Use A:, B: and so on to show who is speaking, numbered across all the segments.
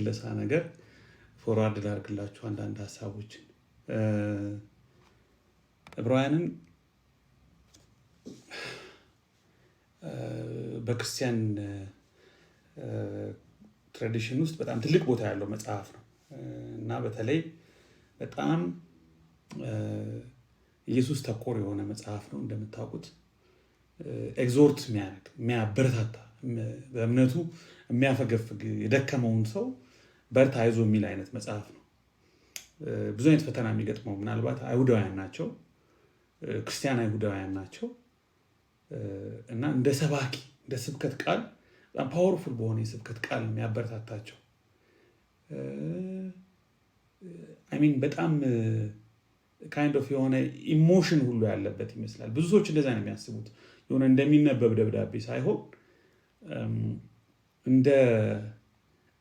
A: ለሳ ነገር ፎርዋርድ ላድርግላችሁ አንዳንድ ሀሳቦችን ዕብራውያንን በክርስቲያን ትራዲሽን ውስጥ በጣም ትልቅ ቦታ ያለው መጽሐፍ ነው እና በተለይ በጣም ኢየሱስ ተኮር የሆነ መጽሐፍ ነው። እንደምታውቁት ኤግዞርት የሚያደርግ የሚያበረታታ በእምነቱ የሚያፈገፍግ የደከመውን ሰው በርታ አይዞ የሚል አይነት መጽሐፍ ነው። ብዙ አይነት ፈተና የሚገጥመው ምናልባት አይሁዳውያን ናቸው፣ ክርስቲያን አይሁዳውያን ናቸው እና እንደ ሰባኪ እንደ ስብከት ቃል በጣም ፓወርፉል በሆነ የስብከት ቃል የሚያበረታታቸው በጣም ካይንድ ኦፍ የሆነ ኢሞሽን ሁሉ ያለበት ይመስላል። ብዙ ሰዎች እንደዛ ነው የሚያስቡት። የሆነ እንደሚነበብ ደብዳቤ ሳይሆን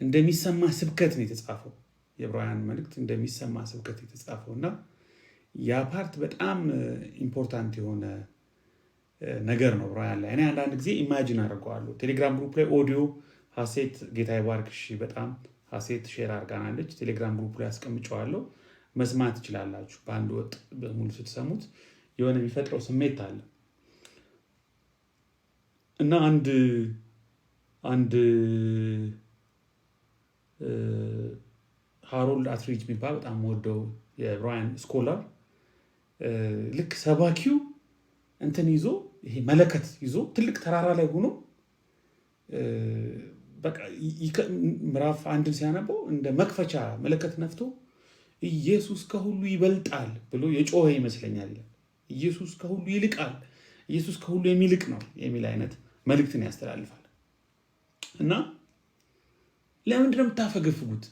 A: እንደሚሰማ ስብከት ነው የተጻፈው። የዕብራውያን መልእክት እንደሚሰማ ስብከት የተጻፈው እና ያ ፓርት በጣም ኢምፖርታንት የሆነ ነገር ነው ዕብራውያን ላይ። እኔ አንዳንድ ጊዜ ኢማጂን አድርገዋለሁ። ቴሌግራም ግሩፕ ላይ ኦዲዮ ሀሴት ጌታ ይባርክሽ በጣም ሀሴት ሼር አድርጋናለች። ቴሌግራም ግሩፕ ላይ አስቀምጨዋለሁ፣ መስማት ትችላላችሁ። በአንድ ወጥ በሙሉ ስትሰሙት የሆነ የሚፈጥረው ስሜት አለ እና አንድ ሃሮልድ አትሪጅ የሚባል በጣም ወደው የዕብራውያን ስኮላር ልክ ሰባኪው እንትን ይዞ ይሄ መለከት ይዞ ትልቅ ተራራ ላይ ሆኖ በቃ ምዕራፍ 1 ሲያነበው እንደ መክፈቻ መለከት ነፍቶ ኢየሱስ ከሁሉ ይበልጣል ብሎ የጮኸ ይመስለኛል። ኢየሱስ ከሁሉ ይልቃል፣ ኢየሱስ ከሁሉ የሚልቅ ነው የሚል አይነት መልእክትን ያስተላልፋል እና ለምንድነው የምታፈገፍጉት?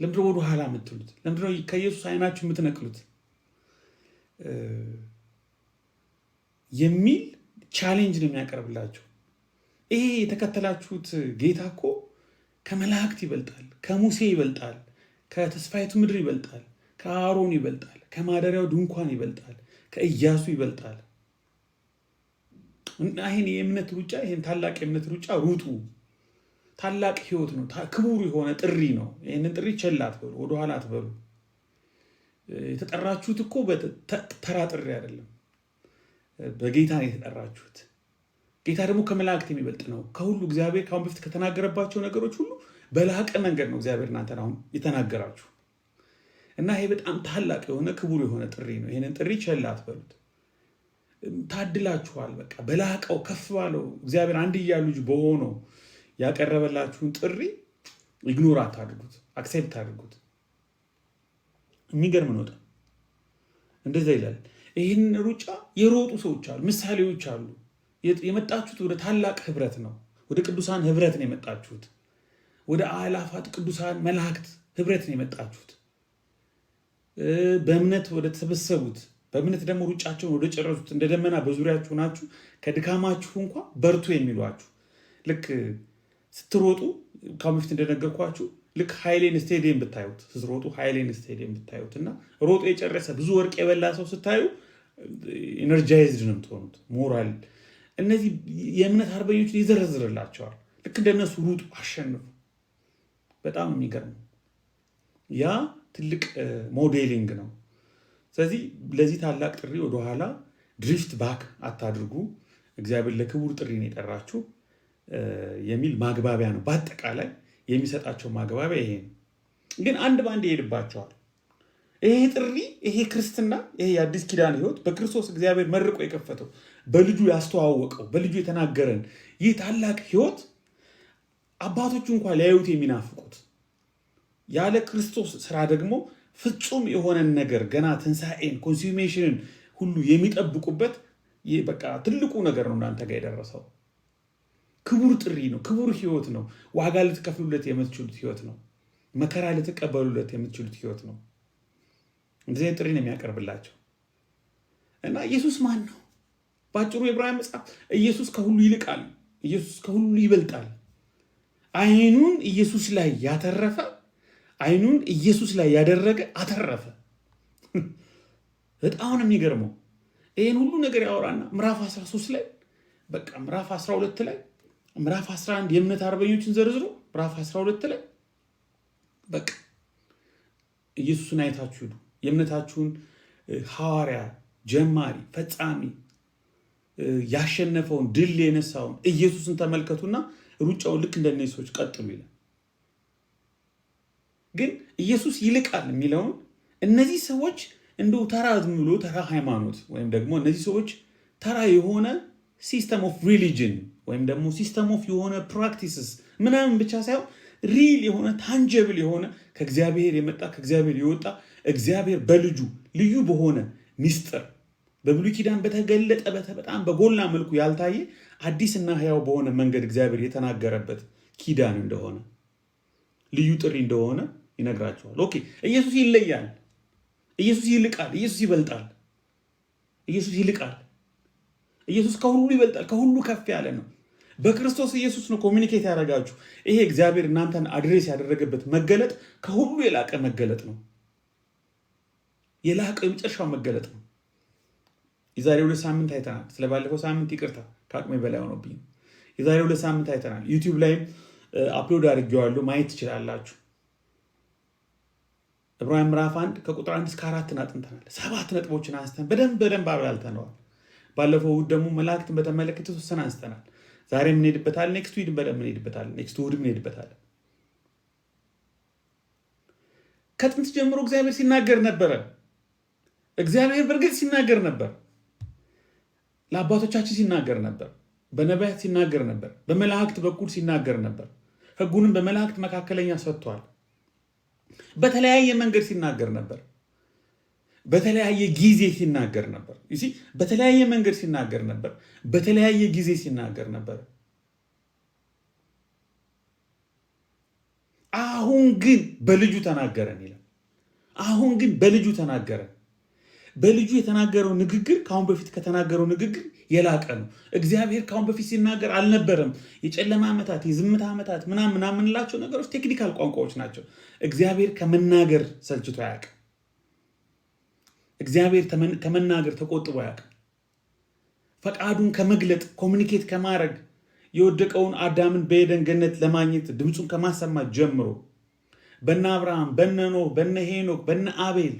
A: ለምንድነው ወደ ኋላ የምትሉት? ለምንድነው ከኢየሱስ አይናችሁ የምትነቅሉት የሚል ቻሌንጅ ነው የሚያቀርብላቸው። ይሄ የተከተላችሁት ጌታ እኮ ከመላእክት ይበልጣል፣ ከሙሴ ይበልጣል፣ ከተስፋይቱ ምድር ይበልጣል፣ ከአሮን ይበልጣል፣ ከማደሪያው ድንኳን ይበልጣል፣ ከኢያሱ ይበልጣል እና ይሄን የእምነት ሩጫ ይሄን ታላቅ የእምነት ሩጫ ሩጡ። ታላቅ ህይወት ነው፣ ክቡር የሆነ ጥሪ ነው። ይሄንን ጥሪ ቸል አትበሉ፣ ወደኋላ አትበሉ። የተጠራችሁት እኮ ተራ ጥሪ አይደለም፣ በጌታ ነው የተጠራችሁት። ጌታ ደግሞ ከመላእክት የሚበልጥ ነው። ከሁሉ እግዚአብሔር ከአሁን በፊት ከተናገረባቸው ነገሮች ሁሉ በላቀ መንገድ ነው እግዚአብሔር እናንተን አሁን የተናገራችሁ እና ይሄ በጣም ታላቅ የሆነ ክቡር የሆነ ጥሪ ነው። ይሄንን ጥሪ ቸል አትበሉት። ታድላችኋል። በቃ በላቀው ከፍ ባለው እግዚአብሔር አንድያ ልጅ በሆነው ያቀረበላችሁን ጥሪ ኢግኖር አታድርጉት፣ አክሴፕት አድርጉት። የሚገርም ነው። እንደዛ ይላል። ይህን ሩጫ የሮጡ ሰዎች አሉ፣ ምሳሌዎች አሉ። የመጣችሁት ወደ ታላቅ ህብረት ነው፣ ወደ ቅዱሳን ህብረት ነው የመጣችሁት፣ ወደ አእላፋት ቅዱሳን መላእክት ህብረት ነው የመጣችሁት። በእምነት ወደ ተሰበሰቡት፣ በእምነት ደግሞ ሩጫቸውን ወደ ጨረሱት እንደ ደመና በዙሪያችሁ ናችሁ፣ ከድካማችሁ እንኳን በርቱ የሚሏችሁ። ልክ ስትሮጡ ከአሁን በፊት እንደነገርኳችሁ ልክ ሃይሌን ስቴዲየም ብታዩት፣ ስትሮጡ ሃይሌን ስቴዲየም ብታዩት እና ሮጦ የጨረሰ ብዙ ወርቅ የበላ ሰው ስታዩ ኢነርጃይዝድ ነው የምትሆኑት። ሞራል እነዚህ የእምነት አርበኞችን ይዘረዝርላቸዋል። ልክ እንደነሱ ሩጡ፣ አሸንፉ። በጣም የሚገርም ያ ትልቅ ሞዴሊንግ ነው። ስለዚህ ለዚህ ታላቅ ጥሪ ወደኋላ ድሪፍት ባክ አታድርጉ። እግዚአብሔር ለክቡር ጥሪ ነው የጠራችሁ የሚል ማግባቢያ ነው። በአጠቃላይ የሚሰጣቸው ማግባቢያ ይሄ ነው። ግን አንድ በአንድ ይሄድባቸዋል። ይሄ ጥሪ፣ ይሄ ክርስትና፣ ይሄ የአዲስ ኪዳን ህይወት በክርስቶስ እግዚአብሔር መርቆ የከፈተው በልጁ ያስተዋወቀው በልጁ የተናገረን ይህ ታላቅ ህይወት አባቶቹ እንኳን ሊያዩት የሚናፍቁት ያለ ክርስቶስ ስራ ደግሞ ፍጹም የሆነን ነገር ገና ትንሣኤን ኮንሱሜሽንን ሁሉ የሚጠብቁበት በቃ ትልቁ ነገር ነው እናንተ ጋር የደረሰው። ክቡር ጥሪ ነው፣ ክቡር ህይወት ነው። ዋጋ ልትከፍሉለት የምትችሉት ህይወት ነው። መከራ ልትቀበሉለት የምትችሉት ህይወት ነው። እንደዚህ ጥሪ ነው የሚያቀርብላቸው እና ኢየሱስ ማን ነው? በአጭሩ የዕብራውያን መጽሐፍ ኢየሱስ ከሁሉ ይልቃል፣ ኢየሱስ ከሁሉ ይበልጣል። አይኑን ኢየሱስ ላይ ያተረፈ፣ አይኑን ኢየሱስ ላይ ያደረገ አተረፈ። በጣም ነው የሚገርመው። ይሄን ሁሉ ነገር ያወራና ምዕራፍ 13 ላይ በቃ ምዕራፍ 12 ላይ ምዕራፍ 11 የእምነት አርበኞችን ዘርዝሮ ምዕራፍ 12 ላይ በቃ ኢየሱስን አይታችሁ ሂዱ። የእምነታችሁን ሐዋርያ ጀማሪ ፈጻሚ ያሸነፈውን ድል የነሳውን ኢየሱስን ተመልከቱና ሩጫውን ልክ እንደነዚህ ሰዎች ቀጥሉ ይላል። ግን ኢየሱስ ይልቃል የሚለውን እነዚህ ሰዎች እንደው ተራ ዝም ብሎ ተራ ሃይማኖት ወይም ደግሞ እነዚህ ሰዎች ተራ የሆነ ሲስተም ኦፍ ሪሊጅን ወይም ደግሞ ሲስተም ኦፍ የሆነ ፕራክቲስስ ምናምን ብቻ ሳይሆን ሪል የሆነ ታንጀብል የሆነ ከእግዚአብሔር የመጣ ከእግዚአብሔር የወጣ እግዚአብሔር በልጁ ልዩ በሆነ ሚስጥር በብሉይ ኪዳን በተገለጠ በጣም በጎላ መልኩ ያልታየ አዲስና ሕያው በሆነ መንገድ እግዚአብሔር የተናገረበት ኪዳን እንደሆነ ልዩ ጥሪ እንደሆነ ይነግራቸዋል። ኦኬ ኢየሱስ ይለያል፣ ኢየሱስ ይልቃል፣ ኢየሱስ ይበልጣል፣ ኢየሱስ ይልቃል፣ ኢየሱስ ከሁሉ ይበልጣል፣ ከሁሉ ከፍ ያለ ነው። በክርስቶስ ኢየሱስ ነው ኮሚኒኬት ያደረጋችሁ። ይሄ እግዚአብሔር እናንተን አድሬስ ያደረገበት መገለጥ ከሁሉ የላቀ መገለጥ ነው። የላቀ የመጨረሻው መገለጥ ነው። የዛሬ 2 ሳምንት አይተናል። ስለባለፈው ሳምንት ይቅርታ ከአቅሜ በላይ ሆኖብኝ። የዛሬ 2 ሳምንት አይተናል። ዩቲዩብ ላይም አፕሎድ አድርጌዋለሁ፣ ማየት ትችላላችሁ። ዕብራውያን ምዕራፍ 1 ከቁጥር 1 እስከ 4 አጥንተናል። 7 ነጥቦችን አንስተን በደንብ አብላልተነዋል። ባለፈው እሑድ ደግሞ መላእክትን በተመለከተ ተወሰነ አንስተናል። ዛሬ ምን ሄድበታል? ኔክስት ዊክ በደንብ እንሄድበታለን። ኔክስት እሑድ ምን ሄድበታለን? ከጥንት ጀምሮ እግዚአብሔር ሲናገር ነበረ። እግዚአብሔር በእርግጥ ሲናገር ነበር። ለአባቶቻችን ሲናገር ነበር። በነቢያት ሲናገር ነበር። በመላእክት በኩል ሲናገር ነበር። ሕጉንም በመላእክት መካከለኛ ሰጥቷል። በተለያየ መንገድ ሲናገር ነበር። በተለያየ ጊዜ ሲናገር ነበር። በተለያየ መንገድ ሲናገር ነበር። በተለያየ ጊዜ ሲናገር ነበር። አሁን ግን በልጁ ተናገረን ይላል። አሁን ግን በልጁ ተናገረን። በልጁ የተናገረው ንግግር ከአሁን በፊት ከተናገረው ንግግር የላቀ ነው። እግዚአብሔር ከአሁን በፊት ሲናገር አልነበረም። የጨለማ ዓመታት፣ የዝምታ ዓመታት ምናምን የምንላቸው ነገሮች ቴክኒካል ቋንቋዎች ናቸው። እግዚአብሔር ከመናገር ሰልችቶ አያውቅም። እግዚአብሔር ከመናገር ተቆጥቦ አያውቅም። ፈቃዱን ከመግለጥ ኮሚኒኬት ከማድረግ የወደቀውን አዳምን በኤደን ገነት ለማግኘት ድምፁን ከማሰማት ጀምሮ በነ አብርሃም፣ በነ ኖህ፣ በነ ሄኖክ፣ በነ አቤል፣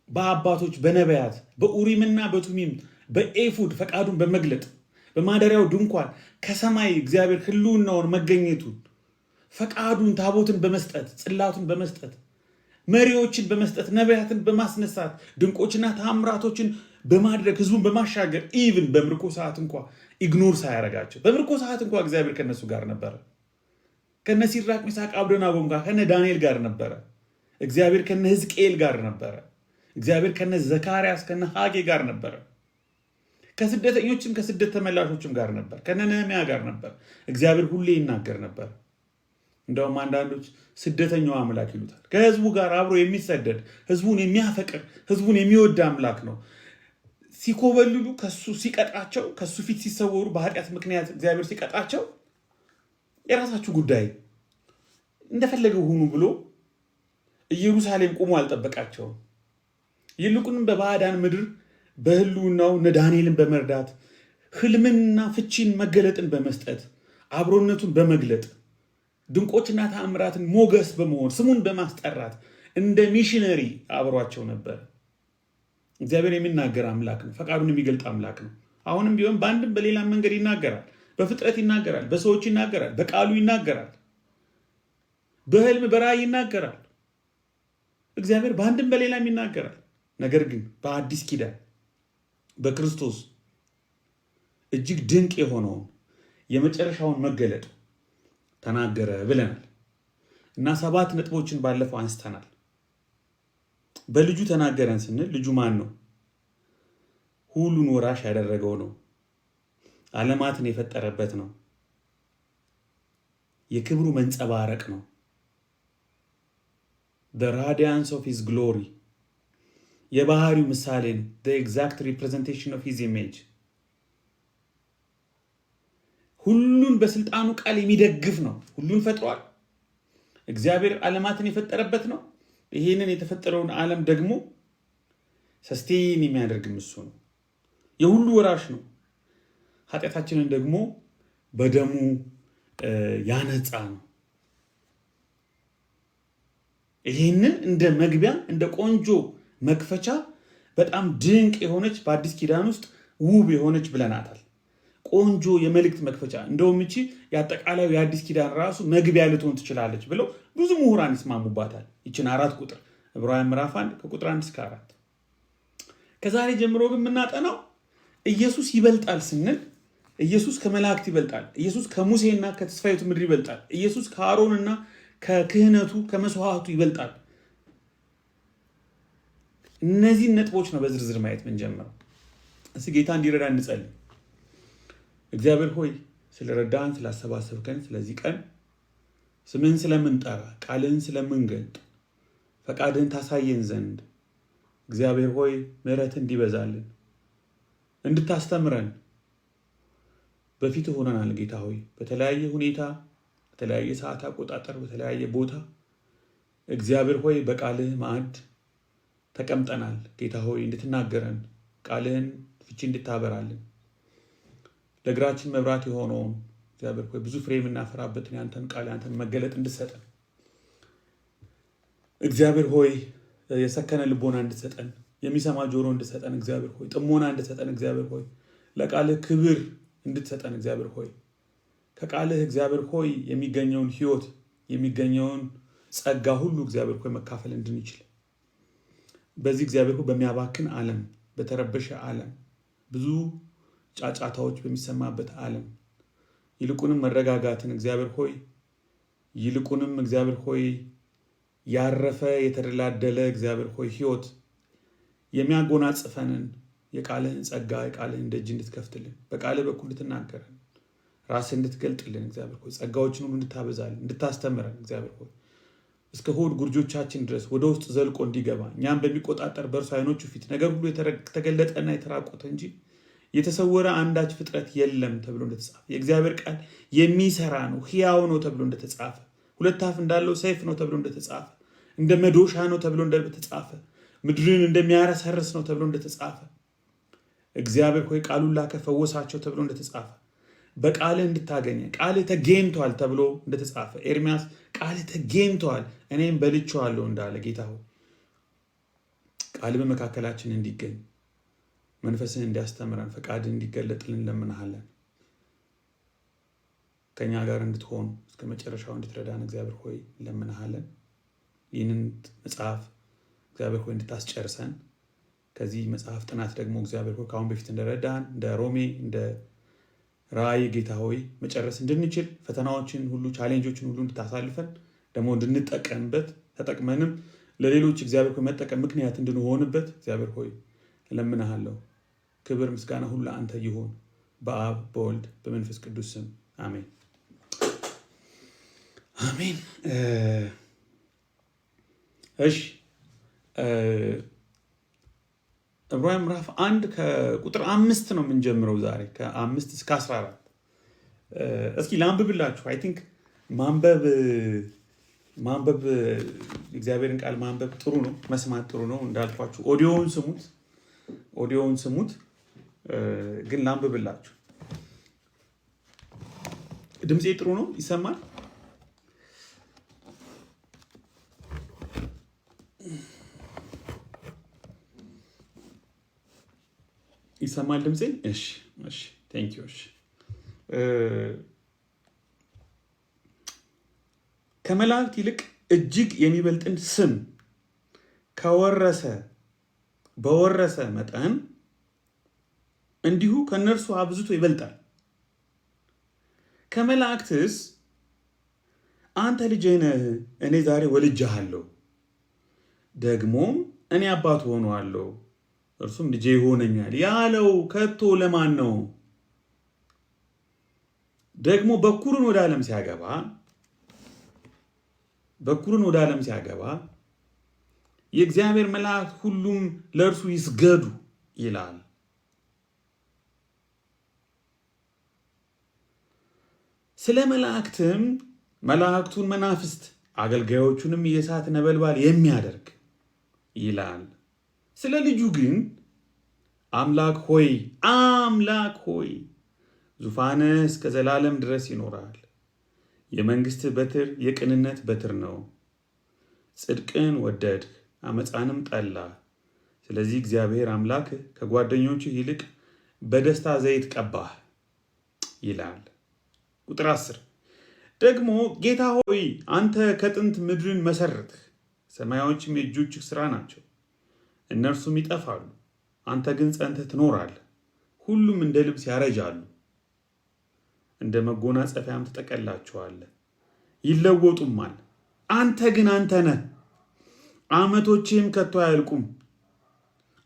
A: በአባቶች በነቢያት፣ በኡሪምና በቱሚም በኤፉድ ፈቃዱን በመግለጥ በማደሪያው ድንኳን ከሰማይ እግዚአብሔር ሕልውናውን መገኘቱን ፈቃዱን ታቦትን በመስጠት ጽላቱን በመስጠት መሪዎችን በመስጠት ነቢያትን በማስነሳት ድንቆችና ተአምራቶችን በማድረግ ህዝቡን በማሻገር ኢቭን በምርኮ ሰዓት እንኳ ኢግኖር ሳያረጋቸው በምርኮ ሰዓት እንኳ እግዚአብሔር ከነሱ ጋር ነበረ። ከነ ሲድራቅ ሚሳቅ አብደናጎም ጋር ከነ ዳንኤል ጋር ነበረ። እግዚአብሔር ከነ ሕዝቅኤል ጋር ነበረ። እግዚአብሔር ከነ ዘካርያስ ከነ ሐጌ ጋር ነበረ። ከስደተኞችም ከስደት ተመላሾችም ጋር ነበር። ከነ ነህምያ ጋር ነበር። እግዚአብሔር ሁሌ ይናገር ነበር። እንደውም አንዳንዶች ስደተኛው አምላክ ይሉታል። ከህዝቡ ጋር አብሮ የሚሰደድ ህዝቡን የሚያፈቅር ህዝቡን የሚወድ አምላክ ነው። ሲኮበልሉ ከሱ ሲቀጣቸው፣ ከሱ ፊት ሲሰወሩ በኃጢአት ምክንያት እግዚአብሔር ሲቀጣቸው የራሳችሁ ጉዳይ እንደፈለገው ሁኑ ብሎ ኢየሩሳሌም ቆሞ አልጠበቃቸውም። ይልቁንም በባዕዳን ምድር በህልውናው እነ ዳንኤልን በመርዳት ህልምንና ፍቺን መገለጥን በመስጠት አብሮነቱን በመግለጥ ድንቆችና ተአምራትን ሞገስ በመሆን ስሙን በማስጠራት እንደ ሚሽነሪ አብሯቸው ነበር። እግዚአብሔር የሚናገር አምላክ ነው። ፈቃዱን የሚገልጥ አምላክ ነው። አሁንም ቢሆን በአንድም በሌላም መንገድ ይናገራል። በፍጥረት ይናገራል፣ በሰዎች ይናገራል፣ በቃሉ ይናገራል፣ በህልም በራእይ ይናገራል። እግዚአብሔር በአንድም በሌላም ይናገራል። ነገር ግን በአዲስ ኪዳን በክርስቶስ እጅግ ድንቅ የሆነውን የመጨረሻውን መገለጥ ተናገረ ብለናል እና 7 ነጥቦችን ባለፈው አንስተናል። በልጁ ተናገረን ስንል ልጁ ማን ነው? ሁሉን ወራሽ ያደረገው ነው። ዓለማትን የፈጠረበት ነው። የክብሩ መንጸባረቅ ነው። the radiance of his glory የባህሪው ምሳሌ ነው። the exact representation of his image ሁሉን በስልጣኑ ቃል የሚደግፍ ነው። ሁሉን ፈጥሯል። እግዚአብሔር ዓለማትን የፈጠረበት ነው። ይሄንን የተፈጠረውን ዓለም ደግሞ ሰስቴን የሚያደርግም እሱ ነው። የሁሉ ወራሽ ነው። ኃጢአታችንን ደግሞ በደሙ ያነጻ ነው። ይህንን እንደ መግቢያ እንደ ቆንጆ መክፈቻ በጣም ድንቅ የሆነች በአዲስ ኪዳን ውስጥ ውብ የሆነች ብለናታል። ቆንጆ የመልእክት መክፈቻ እንደውም እቺ የአጠቃላዩ የአዲስ ኪዳን ራሱ መግቢያ ልትሆን ትችላለች ብለው ብዙ ምሁራን ይስማሙባታል። ይችን 4 ቁጥር ዕብራውያን ምዕራፍ 1 ከቁጥር 1 እስከ 4። ከዛሬ ጀምሮ ግን የምናጠናው ኢየሱስ ይበልጣል ስንል ኢየሱስ ከመላእክት ይበልጣል፣ ኢየሱስ ከሙሴና ከተስፋይቱ ምድር ይበልጣል፣ ኢየሱስ ከአሮንና ከክህነቱ ከመስዋዕቱ ይበልጣል። እነዚህን ነጥቦች ነው በዝርዝር ማየት የምንጀምረው። እስኪ ጌታ እንዲረዳ እንጸልይ። እግዚአብሔር ሆይ ስለረዳን ስላሰባሰብከን ስለዚህ ቀን ስምን ስለምንጠራ ቃልን ስለምንገልጥ ፈቃድን ታሳየን ዘንድ እግዚአብሔር ሆይ ምሕረት እንዲበዛልን እንድታስተምረን በፊት ሆነናል። ጌታ ሆይ በተለያየ ሁኔታ በተለያየ ሰዓት አቆጣጠር በተለያየ ቦታ እግዚአብሔር ሆይ በቃልህ ማዕድ ተቀምጠናል። ጌታ ሆይ እንድትናገረን ቃልህን ፍቺ እንድታበራልን ለእግራችን መብራት የሆነውን እግዚአብሔር ሆይ ብዙ ፍሬ የምናፈራበትን ያንተን ቃል ያንተን መገለጥ እንድትሰጠን እግዚአብሔር ሆይ የሰከነ ልቦና እንድትሰጠን የሚሰማ ጆሮ እንድትሰጠን እግዚአብሔር ሆይ ጥሞና እንድትሰጠን እግዚአብሔር ሆይ ለቃልህ ክብር እንድትሰጠን እግዚአብሔር ሆይ ከቃልህ እግዚአብሔር ሆይ የሚገኘውን ሕይወት የሚገኘውን ጸጋ ሁሉ እግዚአብሔር ሆይ መካፈል እንድንችል በዚህ እግዚአብሔር ሆይ በሚያባክን ዓለም በተረበሸ ዓለም ብዙ ጫጫታዎች በሚሰማበት ዓለም ይልቁንም መረጋጋትን እግዚአብሔር ሆይ ይልቁንም እግዚአብሔር ሆይ ያረፈ የተደላደለ እግዚአብሔር ሆይ ሕይወት የሚያጎናጽፈንን የቃልህን ጸጋ የቃልህን ደጅ እንድትከፍትልን በቃልህ በኩል እንድትናገረን ራስህ እንድትገልጥልን እግዚአብሔር ሆይ ጸጋዎችን ሁሉ እንድታበዛልን እንድታስተምረን እግዚአብሔር ሆይ እስከ ሆድ ጉርጆቻችን ድረስ ወደ ውስጥ ዘልቆ እንዲገባ እኛም በሚቆጣጠር በእርሱ ዓይኖቹ ፊት ነገር ሁሉ የተገለጠና የተራቆተ እንጂ የተሰወረ አንዳች ፍጥረት የለም ተብሎ እንደተጻፈ የእግዚአብሔር ቃል የሚሰራ ነው ሕያው ነው ተብሎ እንደተጻፈ 2 አፍ እንዳለው ሰይፍ ነው ተብሎ እንደተጻፈ እንደ መዶሻ ነው ተብሎ እንደተጻፈ ምድርን እንደሚያረሰርስ ነው ተብሎ እንደተጻፈ እግዚአብሔር ሆይ ቃሉን ላከ ፈወሳቸው ተብሎ እንደተጻፈ በቃልህ እንድታገኘ ቃልህ ተገኝቷል ተብሎ እንደተጻፈ ኤርምያስ ቃልህ ተገኝቷል እኔም በልቼዋለሁ እንዳለ ጌታ ሆይ ቃልህ በመካከላችን እንዲገኝ መንፈስን እንዲያስተምረን ፈቃድን እንዲገለጥልን እንለምንሃለን። ከኛ ጋር እንድትሆን እስከ መጨረሻው እንድትረዳን እግዚአብሔር ሆይ እንለምንሃለን። ይህንን መጽሐፍ እግዚአብሔር ሆይ እንድታስጨርሰን ከዚህ መጽሐፍ ጥናት ደግሞ እግዚአብሔር ሆይ ከአሁን በፊት እንደረዳን እንደ ሮሜ እንደ ራእይ ጌታ ሆይ መጨረስ እንድንችል ፈተናዎችን ሁሉ ቻሌንጆችን ሁሉ እንድታሳልፈን ደግሞ እንድንጠቀምበት ተጠቅመንም ለሌሎች እግዚአብሔር ሆይ መጠቀም ምክንያት እንድንሆንበት እግዚአብሔር ሆይ እለምንሃለሁ። ክብር ምስጋና ሁሉ ለአንተ ይሁን በአብ በወልድ በመንፈስ ቅዱስ ስም አሜን አሜን። እሺ ዕብራውያን ምዕራፍ 1 ከቁጥር 5 ነው የምንጀምረው ዛሬ ከ5 እስከ 14። እስኪ ላንብብላችሁ። አይ ቲንክ ማንበብ እግዚአብሔርን ቃል ማንበብ ጥሩ ነው፣ መስማት ጥሩ ነው። እንዳልኳችሁ ኦዲዮውን ስሙት፣ ግን ላንብብላችሁ። ድምፄ ጥሩ ነው? ይሰማል? ይሰማል ድምፄ? እሺ ቴንክ ዩ። ከመላእክት ይልቅ እጅግ የሚበልጥን ስም በወረሰ መጠን እንዲሁ ከነርሱ አብዝቶ ይበልጣል። ከመላእክትስ አንተ ልጄ ነህ፣ እኔ ዛሬ ወልጄሃለሁ፣ ደግሞም እኔ አባት ሆነዋለሁ፣ እርሱም ልጄ ይሆነኛል ያለው ከቶ ለማን ነው? ደግሞ በኩርን ወደ ዓለም ሲያገባ የእግዚአብሔር መላእክት ሁሉም ለእርሱ ይስገዱ ይላል። ስለ መላእክትም መላእክቱን መናፍስት አገልጋዮቹንም የእሳት ነበልባል የሚያደርግ ይላል። ስለ ልጁ ግን አምላክ ሆይ ዙፋንህ እስከ ዘላለም ድረስ ይኖራል። የመንግሥት በትር የቅንነት በትር ነው። ጽድቅን ወደድህ፣ አመፃንም ጠላህ። ስለዚህ እግዚአብሔር አምላክህ ከጓደኞችህ ይልቅ በደስታ ዘይት ቀባህ ይላል። ቁጥር 10 ደግሞ ጌታ ሆይ አንተ ከጥንት ምድርን መሰረትህ፣ ሰማዮችም የእጆችህ ሥራ ናቸው። እነርሱም ይጠፋሉ፣ አንተ ግን ጸንተህ ትኖራለህ። ሁሉም እንደ ልብስ ያረጃሉ፣ እንደ መጎናጸፊያም ትጠቀላቸዋለህ፣ ይለወጡማል። አንተ ግን አንተ ነህ፣ ዓመቶችህም ከቶ አያልቁም።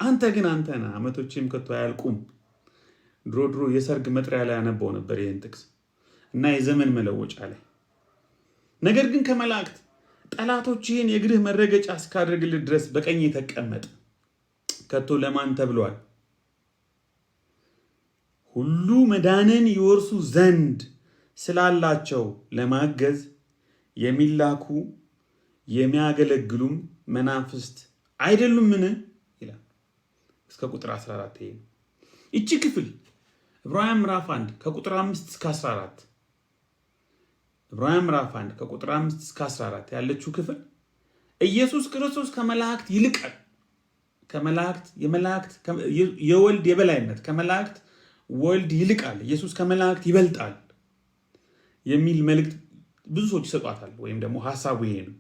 A: አንተ ግን አንተ ነህ፣ ዓመቶችህም ከቶ አያልቁም። ድሮ የሰርግ መጥሪያ ላይ ያነበው ነበር ይህን ጥቅስ እና የዘመን መለወጫ ላይ። ነገር ግን ከመላእክት ጠላቶችህን የእግርህ መረገጫ እስካደርግልህ ድረስ በቀኝ ተቀመጥ። ከቶ ለማን ተብሏል? ሁሉ መዳንን ይወርሱ ዘንድ ስላላቸው ለማገዝ የሚላኩ የሚያገለግሉም መናፍስት አይደሉምን? ይላል እስከ ቁጥር 14። ይሄ እቺ ክፍል ዕብራውያን ምዕራፍ 1 ከቁጥር 5 እስከ 14 ዕብራውያን ምዕራፍ 1 ከቁጥር 5 እስከ 14 ያለችው ክፍል ኢየሱስ ክርስቶስ ከመላእክት ይልቃል፣ የመላእክት የወልድ የበላይነት ከመላእክት ወልድ ይልቃል፣ ኢየሱስ ከመላእክት ይበልጣል የሚል መልእክት ብዙ ሰዎች ይሰጧታል። ወይም ደግሞ ሐሳቡ ይሄ ነው።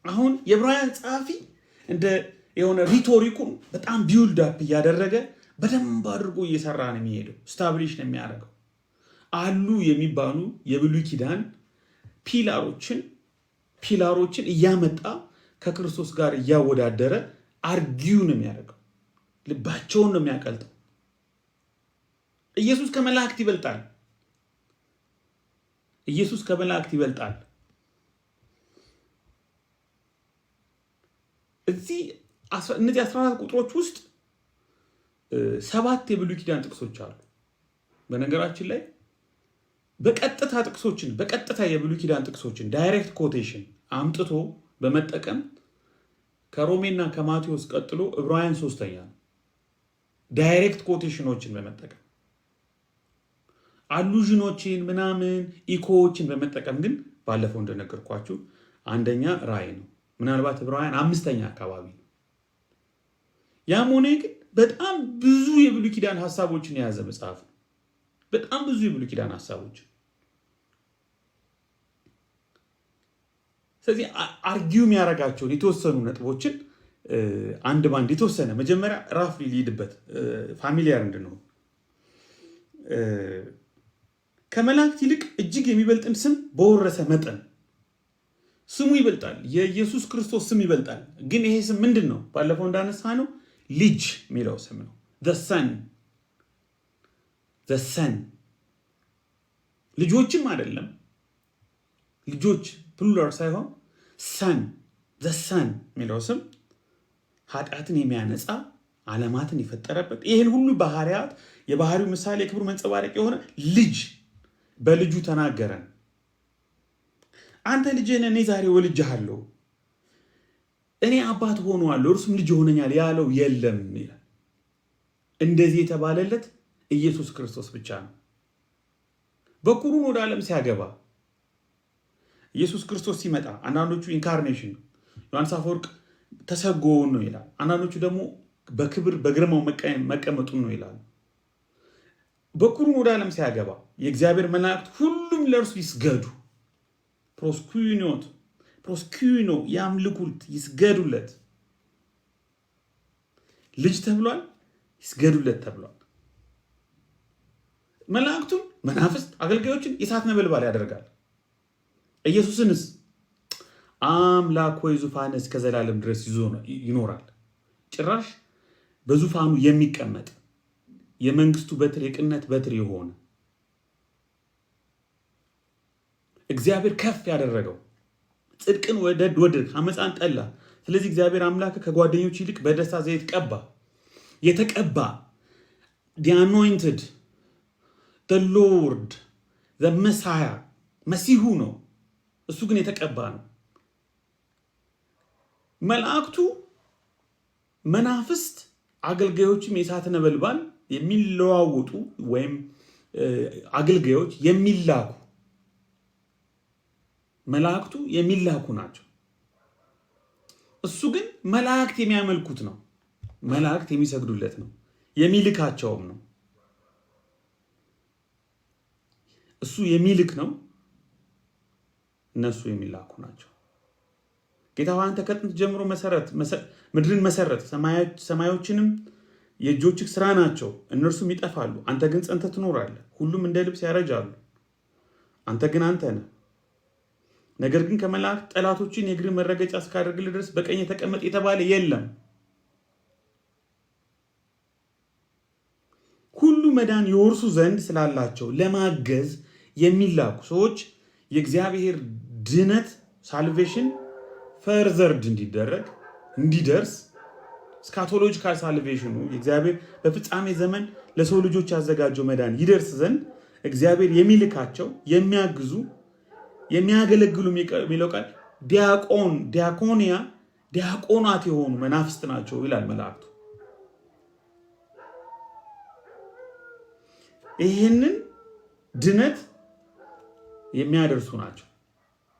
A: አሁን የዕብራውያን ጸሐፊ እንደ የሆነ ሪቶሪኩን በጣም ቢውልድ አፕ እያደረገ በደንብ አድርጎ እየሰራ ነው የሚሄደው። ስታብሊሽ ነው የሚያደርገው። አሉ የሚባሉ የብሉይ ኪዳን ፒላሮችን እያመጣ ከክርስቶስ ጋር እያወዳደረ አርጊው ነው የሚያደርገው። ልባቸውን ነው የሚያቀልጠው። ኢየሱስ ከመላእክት ይበልጣል። ኢየሱስ ከመላእክት ይበልጣል። እነዚህ 14 ቁጥሮች ውስጥ 7 የብሉይ ኪዳን ጥቅሶች አሉ። በነገራችን ላይ በቀጥታ የብሉይ ኪዳን ጥቅሶችን ዳይሬክት ኮቴሽን አምጥቶ በመጠቀም ከሮሜና ከማቴዎስ ቀጥሎ ዕብራውያን 3ኛ ነው። ዳይሬክት ኮቴሽኖችን በመጠቀም አሉዥኖችን ምናምን ኢኮዎችን በመጠቀም ግን ባለፈው እንደነገርኳችሁ አንደኛ ራእይ ነው። ምናልባት ዕብራውያን 5ኛ አካባቢ ነው። ያም ሆነ ግን በጣም ብዙ የብሉይ ኪዳን ሐሳቦችን የያዘ መጽሐፍ ነው። በጣም ብዙ የብሉይ ኪዳን ሐሳቦች። ስለዚህ አርጊው የሚያደርጋቸውን የተወሰኑ ነጥቦችን አንድ ባንድ የተወሰነ መጀመሪያ ራፍ ሊሄድበት ፋሚሊያር እንድንሆን ከመላእክት ይልቅ እጅግ የሚበልጥን ስም በወረሰ መጠን ስሙ ይበልጣል። የኢየሱስ ክርስቶስ ስም ይበልጣል። ግን ይሄ ስም ምንድን ነው? ባለፈው እንዳነሳ ነው ልጅ የሚለው ስም ነው። ዘሰን ልጆችም አይደለም። ልጆች ፕሉራል ሳይሆን ሰን ዘሰን የሚለው ስም ኃጢአትን የሚያነጻ ዓለማትን የፈጠረበት ይህን ሁሉ ባህሪያት የባህሪው ምሳሌ የክብሩ መንጸባረቅ የሆነ ልጅ በልጁ ተናገረን። አንተ ልጅ ነህ፣ እኔ ዛሬ ወልጄሃለሁ፣ እኔ አባት ሆነዋለሁ፣ እርሱም ልጅ ሆነኛል ያለው የለም ይላል። እንደዚህ የተባለለት ኢየሱስ ክርስቶስ ብቻ ነው። በኩሩን ወደ ዓለም ሲያገባ ኢየሱስ ክርስቶስ ሲመጣ አንዳንዶቹ ኢንካርኔሽን ዮሐንስ አፈወርቅ ተሰጎውን ነው ይላል። አንዳንዶቹ ደግሞ በክብር በግርማው መቀመጡን ነው ይላል። በኩሩን ወደ ዓለም ሲያገባ የእግዚአብሔር መላእክት ሁሉም ለእርሱ ይስገዱ፣ ፕሮስኩኖ ያምልኩት፣ ይስገዱለት። ልጅ ተብሏል፣ ይስገዱለት ተብሏል። መላእክቱን መናፍስት አገልጋዮችን የእሳት ነበልባል ያደርጋል። ኢየሱስንስ አምላክ ሆይ ዙፋንህ እስከ ዘላለም ድረስ ይኖራል። ጭራሽ በዙፋኑ የሚቀመጥ የመንግስቱ በትር የቅነት በትር የሆነ እግዚአብሔር ከፍ ያደረገው ጽድቅን ወደድ አመፃን ጠላ። ስለዚህ እግዚአብሔር አምላክ ከጓደኞች ይልቅ በደስታ ዘይት ቀባ። የተቀባ the anointed the Lord the Messiah መሲሁ ነው። እሱ ግን የተቀባ ነው። መላእክቱ መናፍስት አገልጋዮችም የእሳት ነበልባል የሚለዋወጡ ወይም አገልጋዮች የሚላኩ መላእክቱ የሚላኩ ናቸው። እሱ ግን መላእክት የሚያመልኩት ነው። መላእክት የሚሰግዱለት ነው፣ የሚልካቸውም ነው። እሱ የሚልክ ነው፣ እነሱ የሚላኩ ናቸው። ጌታ አንተ ከጥንት ጀምሮ ምድርን መሰረት፣ ሰማዮችንም የእጆችህ ስራ ናቸው። እነርሱም ይጠፋሉ፣ አንተ ግን ጸንተህ ትኖራለህ። ሁሉም እንደ ልብስ ያረጃሉ፣ አንተ ግን አንተ ነህ። ነገር ግን ከመላእክት ጠላቶችን የእግር መረገጫ እስካደርግልህ ድረስ በቀኝ ተቀመጥ የተባለ የለም። ሁሉ መዳን የወርሱ ዘንድ ስላላቸው ለማገዝ የሚላኩ ሰዎች የእግዚአብሔር ድነት ሳልቬሽን ፈርዘርድ እንዲደርስ ስካቶሎጂካል ሳልቬሽኑ የእግዚአብሔር በፍጻሜ ዘመን ለሰው ልጆች ያዘጋጀው መዳን ይደርስ ዘንድ እግዚአብሔር የሚልካቸው የሚያግዙ የሚያገለግሉ የሚለው ቃል ዲያቆናት የሆኑ መናፍስት ናቸው ይላል መላእክቱ። ይህንን ድነት የሚያደርሱ ናቸው።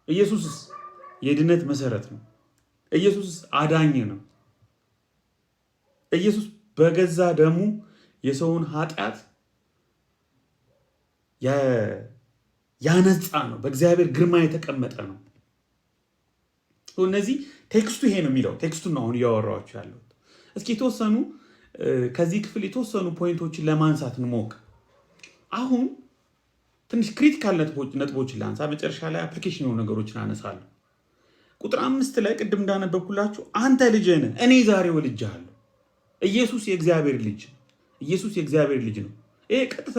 A: ኢየሱስስ የድነት መሰረት ነው። ኢየሱስስ አዳኝ ነው። ኢየሱስ በገዛ ደሙ የሰውን ኃጢአት ያነጻ ነው። በእግዚአብሔር ግርማ የተቀመጠ ነው። እነዚህ ቴክስቱ ይሄ ነው የሚለው። ቴክስቱን ነው አሁን እያወራኋቸው ያለሁት። እስኪ ከዚህ ክፍል የተወሰኑ ፖይንቶችን ለማንሳት እንሞክር። አሁን ትንሽ ክሪቲካል ነጥቦችን ላንሳ፣ መጨረሻ ላይ አፕሊኬሽን የሆኑ ነገሮችን አነሳለሁ። ቁጥር 5 ላይ ቅድም እንዳነበብኩላችሁ አንተ ልጅ ነህ፣ እኔ ዛሬ ወልጄሃለሁ። ኢየሱስ የእግዚአብሔር ልጅ ነው። ይሄ ቀጥታ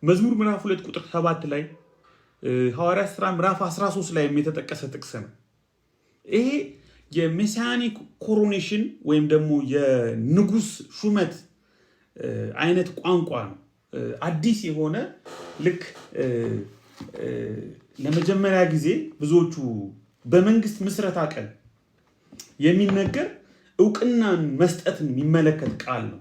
A: መዝሙር ምዕራፍ 2 ቁጥር 7 ላይ ሐዋርያት ሥራ ምዕራፍ 13 ላይ የተጠቀሰ ጥቅስ ነው። ይሄ የሜሲያኒክ ኮሮኔሽን ወይም ደግሞ የንጉስ ሹመት አይነት ቋንቋ ነው። አዲስ የሆነ ልክ ለመጀመሪያ ጊዜ ብዙዎቹ በመንግስት ምስረታ ቀን የሚነገር እውቅናን መስጠትን የሚመለከት ቃል ነው።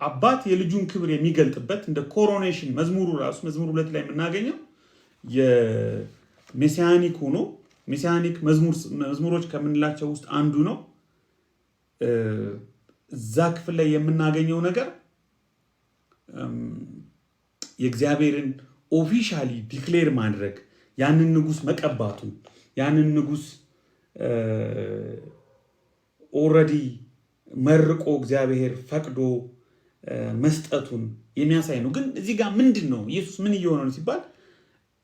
A: አባት የልጁን ክብር የሚገልጥበት እንደ ኮሮኔሽን መዝሙሩ ራሱ መዝሙር 2 ላይ የምናገኘው የሜሲያኒክ ሆኖ ሜሲያኒክ መዝሙሮች ከምንላቸው ውስጥ አንዱ ነው። እዛ ክፍል ላይ የምናገኘው ነገር የእግዚአብሔርን ኦፊሻሊ ዲክሌር ማድረግ፣ ያንን ንጉስ መቀባቱን፣ ያንን ንጉስ ኦልሬዲ መርቆ እግዚአብሔር ፈቅዶ መስጠቱን የሚያሳይ ነው። ግን እዚህ ጋር ምንድን ነው ኢየሱስ ምን እየሆነ ነው ሲባል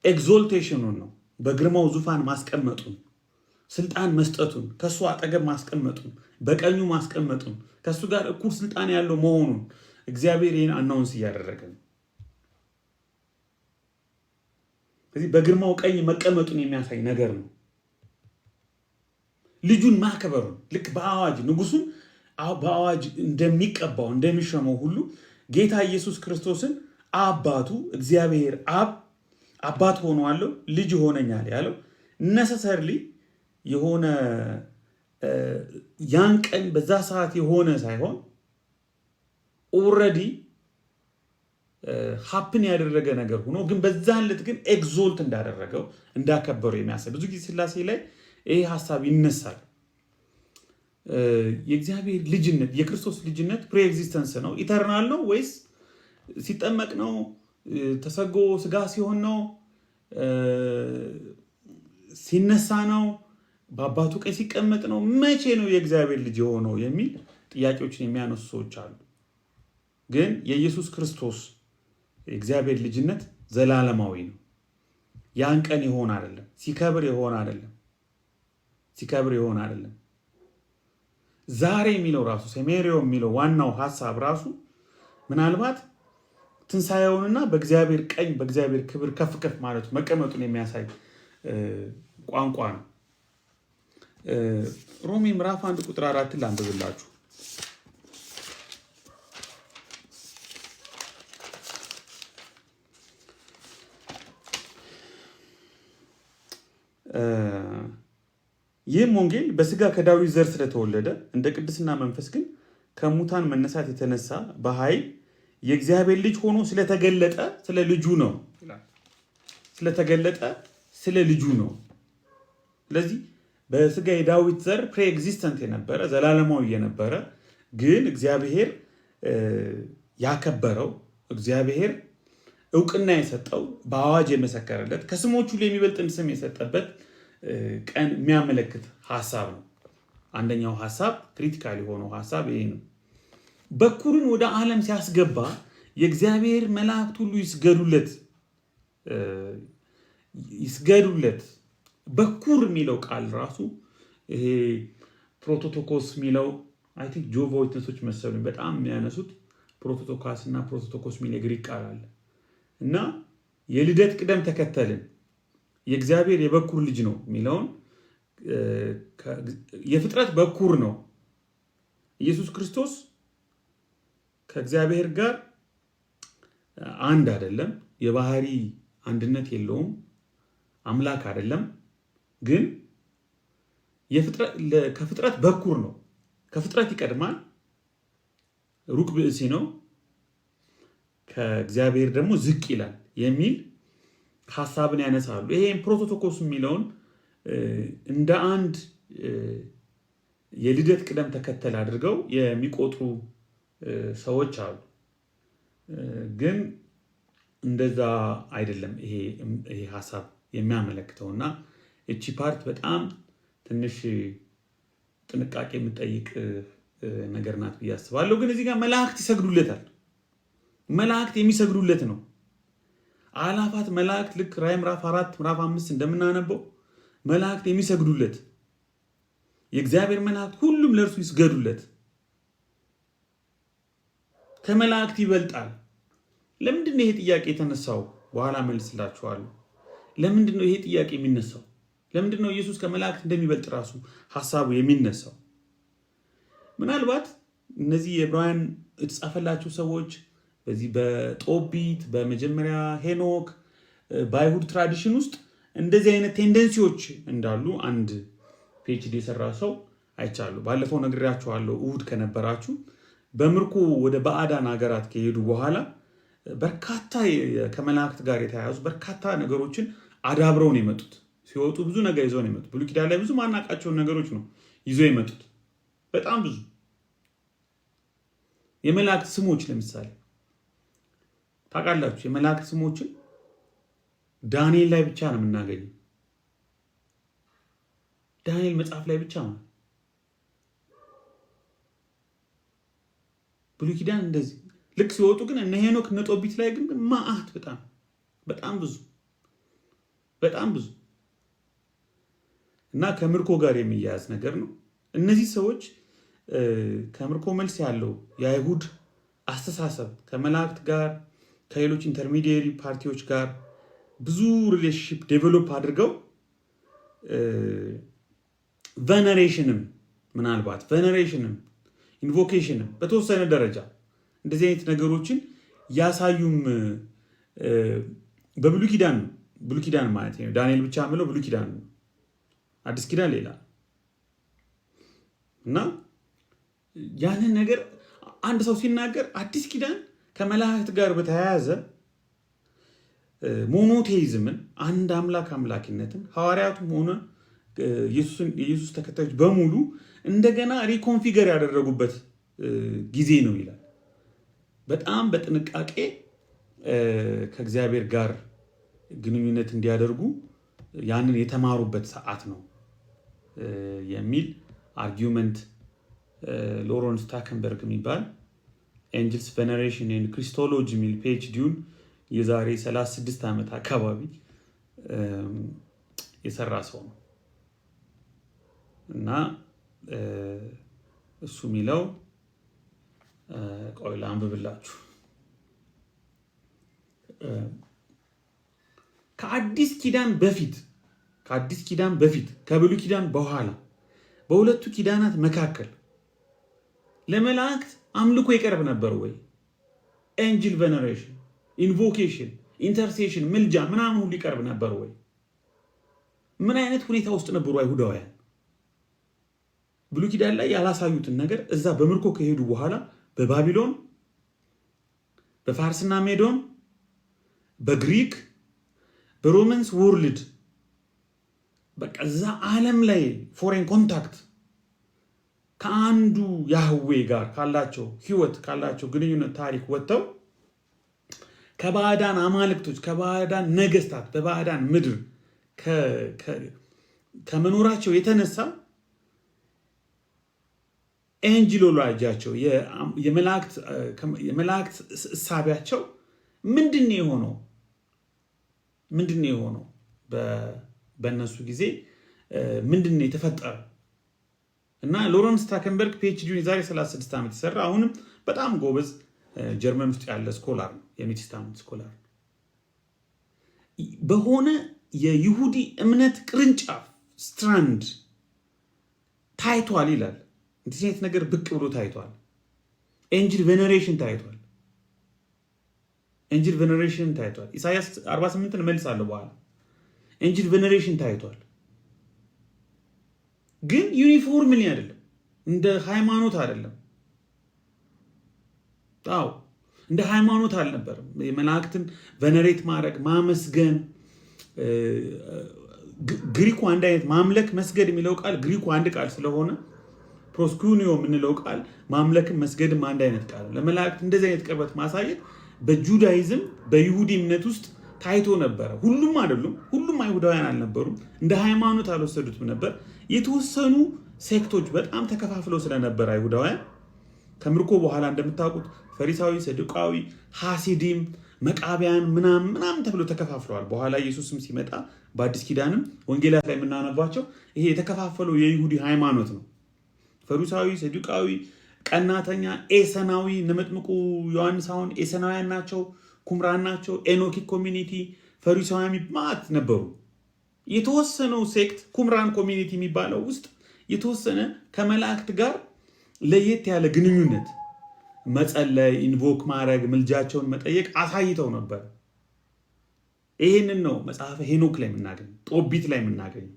A: ኤግዞልቴሽኑን ነው። በግርማው ዙፋን ማስቀመጡን፣ ስልጣን መስጠቱን፣ ከሱ አጠገብ ማስቀመጡን፣ በቀኙ ማስቀመጡን፣ ከሱ ጋር እኩል ስልጣን ያለው መሆኑን እግዚአብሔር ይህን አናውንስ እያደረገ ነው። ስለዚህ በግርማው ቀኝ መቀመጡን የሚያሳይ ነገር ነው። ልጁን ማክበሩን ልክ በአዋጅ ንጉሱን በአዋጅ እንደሚቀባው እንደሚሾመው ሁሉ ጌታ ኢየሱስ ክርስቶስን አባቱ እግዚአብሔር አባት ሆነዋለሁ ልጅ ሆነኛል ያለው ነሰሰርሊ የሆነ ያን ቀን በዛ ሰዓት የሆነ ሳይሆን ኦልሬዲ ሀፕን ያደረገ ነገር ሆኖ ግን በዛን ዕለት ግን ኤግዞልት እንዳደረገው እንዳከበረው የሚያሳይ ብዙ ጊዜ ሥላሴ ላይ ይሄ ሀሳብ ይነሳል። የእግዚአብሔር ልጅነት የክርስቶስ ልጅነት ፕሪ ኤግዚስተንስ ነው፣ ኢተርናል ነው ወይስ ሲጠመቅ ነው፣ ተሰጎ ስጋ ሲሆን ነው፣ ሲነሳ ነው፣ በአባቱ ቀኝ ሲቀመጥ ነው፣ መቼ ነው የእግዚአብሔር ልጅ የሆነው የሚል ጥያቄዎችን የሚያነሱ ሰዎች አሉ። ግን የኢየሱስ ክርስቶስ የእግዚአብሔር ልጅነት ዘላለማዊ ነው። ያን ቀን ይሆን አይደለም፣ ሲከብር ይሆን አይደለም። ዛሬ የሚለው ራሱ ሴሜሪዮ የሚለው ዋናው ሀሳብ ራሱ ምናልባት ትንሣኤውንና በእግዚአብሔር ቀኝ በእግዚአብሔር ክብር ከፍ ከፍ ማለቱ መቀመጡን የሚያሳይ ቋንቋ ነው። ሮሜ ምዕራፍ 1 ቁጥር 4 ላንብብላችሁ። ይህም ወንጌል በስጋ ከዳዊት ዘር ስለተወለደ እንደ ቅድስና መንፈስ ግን ከሙታን መነሳት የተነሳ በኃይል የእግዚአብሔር ልጅ ሆኖ ስለተገለጠ ስለ ልጁ ነው። ስለተገለጠ ስለ ልጁ ነው። ስለዚህ በስጋ የዳዊት ዘር ፕሬ ኤግዚስተንት የነበረ ዘላለማዊ የነበረ ግን እግዚአብሔር ያከበረው እግዚአብሔር እውቅና የሰጠው በአዋጅ የመሰከረለት ከስሞቹ ላይ የሚበልጥን ስም የሰጠበት ቀን የሚያመለክት ሐሳብ ነው። አንደኛው ሐሳብ ክሪቲካል የሆነው ሐሳብ ይሄ ነው። በኩርን ወደ ዓለም ሲያስገባ የእግዚአብሔር መላእክት ሁሉ ይስገዱለት። በኩር የሚለው ቃል ራሱ ይሄ ፕሮቶቶኮስ የሚለው አይ ቲንክ ጆቫ ዊትነሶች መሰሉኝ በጣም የሚያነሱት ፕሮቶቶካስ እና ፕሮቶቶኮስ የሚል የግሪክ ቃል አለ እና የልደት ቅደም ተከተልን የእግዚአብሔር የበኩር ልጅ ነው የሚለውን የፍጥረት በኩር ነው። ኢየሱስ ክርስቶስ ከእግዚአብሔር ጋር አንድ አይደለም፣ የባህሪ አንድነት የለውም፣ አምላክ አይደለም። ግን ከፍጥረት በኩር ነው። ከፍጥረት ይቀድማል፣ ሩቅ ብእሲ ነው፣ ከእግዚአብሔር ደግሞ ዝቅ ይላል የሚል ሐሳብን ያነሳሉ። ይሄን ፕሮቶቶኮስ የሚለውን እንደ አንድ የልደት ቅደም ተከተል አድርገው የሚቆጥሩ ሰዎች አሉ። ግን እንደዛ አይደለም ይሄ ሐሳብ የሚያመለክተው እና እቺ ፓርት በጣም ትንሽ ጥንቃቄ የምጠይቅ ነገር ናት ብዬ አስባለሁ። ግን እዚህ ጋር መላእክት ይሰግዱለታል። መላእክት የሚሰግዱለት ነው። አላፋት መላእክት ልክ ራዕይ ምዕራፍ 4 ምዕራፍ 5 እንደምናነበው መላእክት የሚሰግዱለት የእግዚአብሔር መላእክት ሁሉም ለእርሱ ይስገዱለት። ከመላእክት ይበልጣል። ለምንድን ነው ይሄ ጥያቄ የተነሳው? በኋላ መልስላችኋለሁ። ለምንድን ነው ይሄ ጥያቄ የሚነሳው? ለምንድን ነው ኢየሱስ ከመላእክት እንደሚበልጥ ራሱ ሐሳቡ የሚነሳው? ምናልባት እነዚህ የዕብራውያን የተጻፈላቸው ሰዎች በዚህ በጦቢት በመጀመሪያ ሄኖክ በአይሁድ ትራዲሽን ውስጥ እንደዚህ አይነት ቴንደንሲዎች እንዳሉ አንድ ፒኤችዲ የሰራ ሰው አይቻሉ። ባለፈው ነግሬያችኋለሁ። እሑድ ከነበራችሁ በምርኮ ወደ ባዕዳን ሀገራት ከሄዱ በኋላ በርካታ ከመላእክት ጋር የተያያዙ በርካታ ነገሮችን አዳብረው ነው የመጡት። ሲወጡ ብዙ ነገር ይዘው ነው የመጡት። ብሉይ ኪዳን ላይ ብዙ ማናቃቸውን ነገሮች ነው ይዘው የመጡት። በጣም ብዙ የመላእክት ስሞች ለምሳሌ ታውቃላችሁ? የመላእክት ስሞችን ዳንኤል ላይ ብቻ ነው የምናገኘው። ዳንኤል መጽሐፍ ላይ ብቻ ነው። ብሉይ ኪዳን እንደዚህ ልክ ሲወጡ ግን እነ ሄኖክ እነ ጦቢት ላይ ግን ማአት በጣም ብዙ እና ከምርኮ ጋር የሚያያዝ ነገር ነው። እነዚህ ሰዎች ከምርኮ መልስ ያለው የአይሁድ አስተሳሰብ ከመላእክት ጋር ከሌሎች ኢንተርሚዲየሪ ፓርቲዎች ጋር ብዙ ሪሌሽንሺፕ ዴቨሎፕ አድርገው ቬነሬሽንም ምናልባት ኢንቮኬሽንም በተወሰነ ደረጃ እንደዚህ አይነት ነገሮችን ያሳዩም በብሉይ ኪዳን ማለት ነው። ዳንኤል ብቻ ምለው ብሉይ ኪዳን ነው። አዲስ ኪዳን ሌላ እና ያንን ነገር አንድ ሰው ሲናገር አዲስ ኪዳን ከመላእክት ጋር በተያያዘ ሞኖቴይዝምን አንድ አምላክነትን ሐዋርያቱም ሆነ የኢየሱስ ተከታዮች በሙሉ እንደገና ሪኮንፊገር ያደረጉበት ጊዜ ነው ይላል። በጣም በጥንቃቄ ከእግዚአብሔር ጋር ግንኙነት እንዲያደርጉ ያንን የተማሩበት ሰዓት ነው የሚል አርጊውመንት ሎረንስ ታከንበርግ የሚባል ኤንጅልስ ቬነሬሽን ኤንድ ክሪስቶሎጂ የሚል ፒኤችዲውን የዛሬ 36 ዓመት አካባቢ የሰራ ሰው ነው እና እሱ የሚለው ቆይ ላንብብላችሁ። ከአዲስ ኪዳን በፊት ከብሉይ ኪዳን በኋላ በሁለቱ ኪዳናት መካከል ለመላእክት አምልኮ ይቀርብ ነበር ወይ? ኤንጅል ቬነሬሽን፣ ኢንቮኬሽን፣ ኢንተርሴሽን፣ ምልጃ ምናምን ሁሉ ይቀርብ ነበር ወይ? ምን አይነት ሁኔታ ውስጥ ነበሩ አይሁዳውያን? ብሉይ ኪዳን ላይ ያላሳዩትን ነገር እዛ በምርኮ ከሄዱ በኋላ በባቢሎን፣ በፋርስና ሜዶን፣ በግሪክ፣ በሮማንስ ወርልድ በቃ እዛ ዓለም ላይ ፎሬን ኮንታክት ከአንዱ ያህዌ ጋር ካላቸው ህይወት ካላቸው ግንኙነት ታሪክ ወጥተው ከባዕዳን አማልክቶች ከባዕዳን ነገስታት በባዕዳን ምድር ከመኖራቸው የተነሳ ኤንጂሎሎጂያቸው የመላእክት እሳቢያቸው ምንድነው የሆነው በእነሱ ጊዜ ምንድነው የተፈጠረው? እና ሎረንስ ስታከንበርግ ፒኤችዲውን የዛሬ 36 ዓመት የሰራ አሁንም በጣም ጎበዝ ጀርመን ውስጥ ያለ ስኮላር ነው፣ የሜቲስታመንት ስኮላር ነው። በሆነ የይሁዲ እምነት ቅርንጫፍ ስትራንድ ታይቷል ይላል። እንደዚህ አይነት ነገር ብቅ ብሎ ታይቷል። ኤንጅል ቬነሬሽን ታይቷል። ኢሳያስ 48ን መልሳለሁ በኋላ። ኤንጅል ቬነሬሽን ታይቷል። ግን ዩኒፎርምሊ አይደለም፣ እንደ ሃይማኖት አይደለም። አዎ እንደ ሃይማኖት አልነበረም። የመላእክትን ቬነሬት ማድረግ ማመስገን፣ ግሪኩ አንድ አይነት ማምለክ መስገድ የሚለው ቃል ግሪኩ አንድ ቃል ስለሆነ ፕሮስኩኒዮ የምንለው ቃል ማምለክም መስገድም አንድ አይነት ቃል። ለመላእክት እንደዚህ አይነት ቅርበት ማሳየት በጁዳይዝም በይሁዲ እምነት ውስጥ ታይቶ ነበረ። ሁሉም አይደሉም፣ ሁሉም አይሁዳውያን አልነበሩም፣ እንደ ሃይማኖት አልወሰዱትም ነበር። የተወሰኑ ሴክቶች በጣም ተከፋፍለው ስለነበር አይሁዳውያን ከምርኮ በኋላ እንደምታውቁት ፈሪሳዊ፣ ሰዱቃዊ፣ ሐሲዲም፣ መቃቢያን ምናምን ተብሎ ተከፋፍለዋል። በኋላ ኢየሱስም ሲመጣ በአዲስ ኪዳንም ወንጌላት ላይ የምናነባቸው ይሄ የተከፋፈለው የይሁዲ ሃይማኖት ነው። ፈሪሳዊ፣ ሰዱቃዊ፣ ቀናተኛ፣ ኤሰናዊ። እነመጥምቁ ዮሐንስ አሁን ኤሰናውያን ናቸው፣ ኩምራን ናቸው። ኤኖኪክ ኮሚኒቲ ፈሪሳውያን ማት ነበሩ። የተወሰነው ሴክት ኩምራን ኮሚኒቲ የሚባለው ውስጥ የተወሰነ ከመላእክት ጋር ለየት ያለ ግንኙነት መጸለይ፣ ኢንቮክ ማድረግ፣ ምልጃቸውን መጠየቅ አሳይተው ነበር። ይህንን ነው መጽሐፈ ሄኖክ ላይ የምናገኝ፣ ጦቢት ላይ የምናገኝ።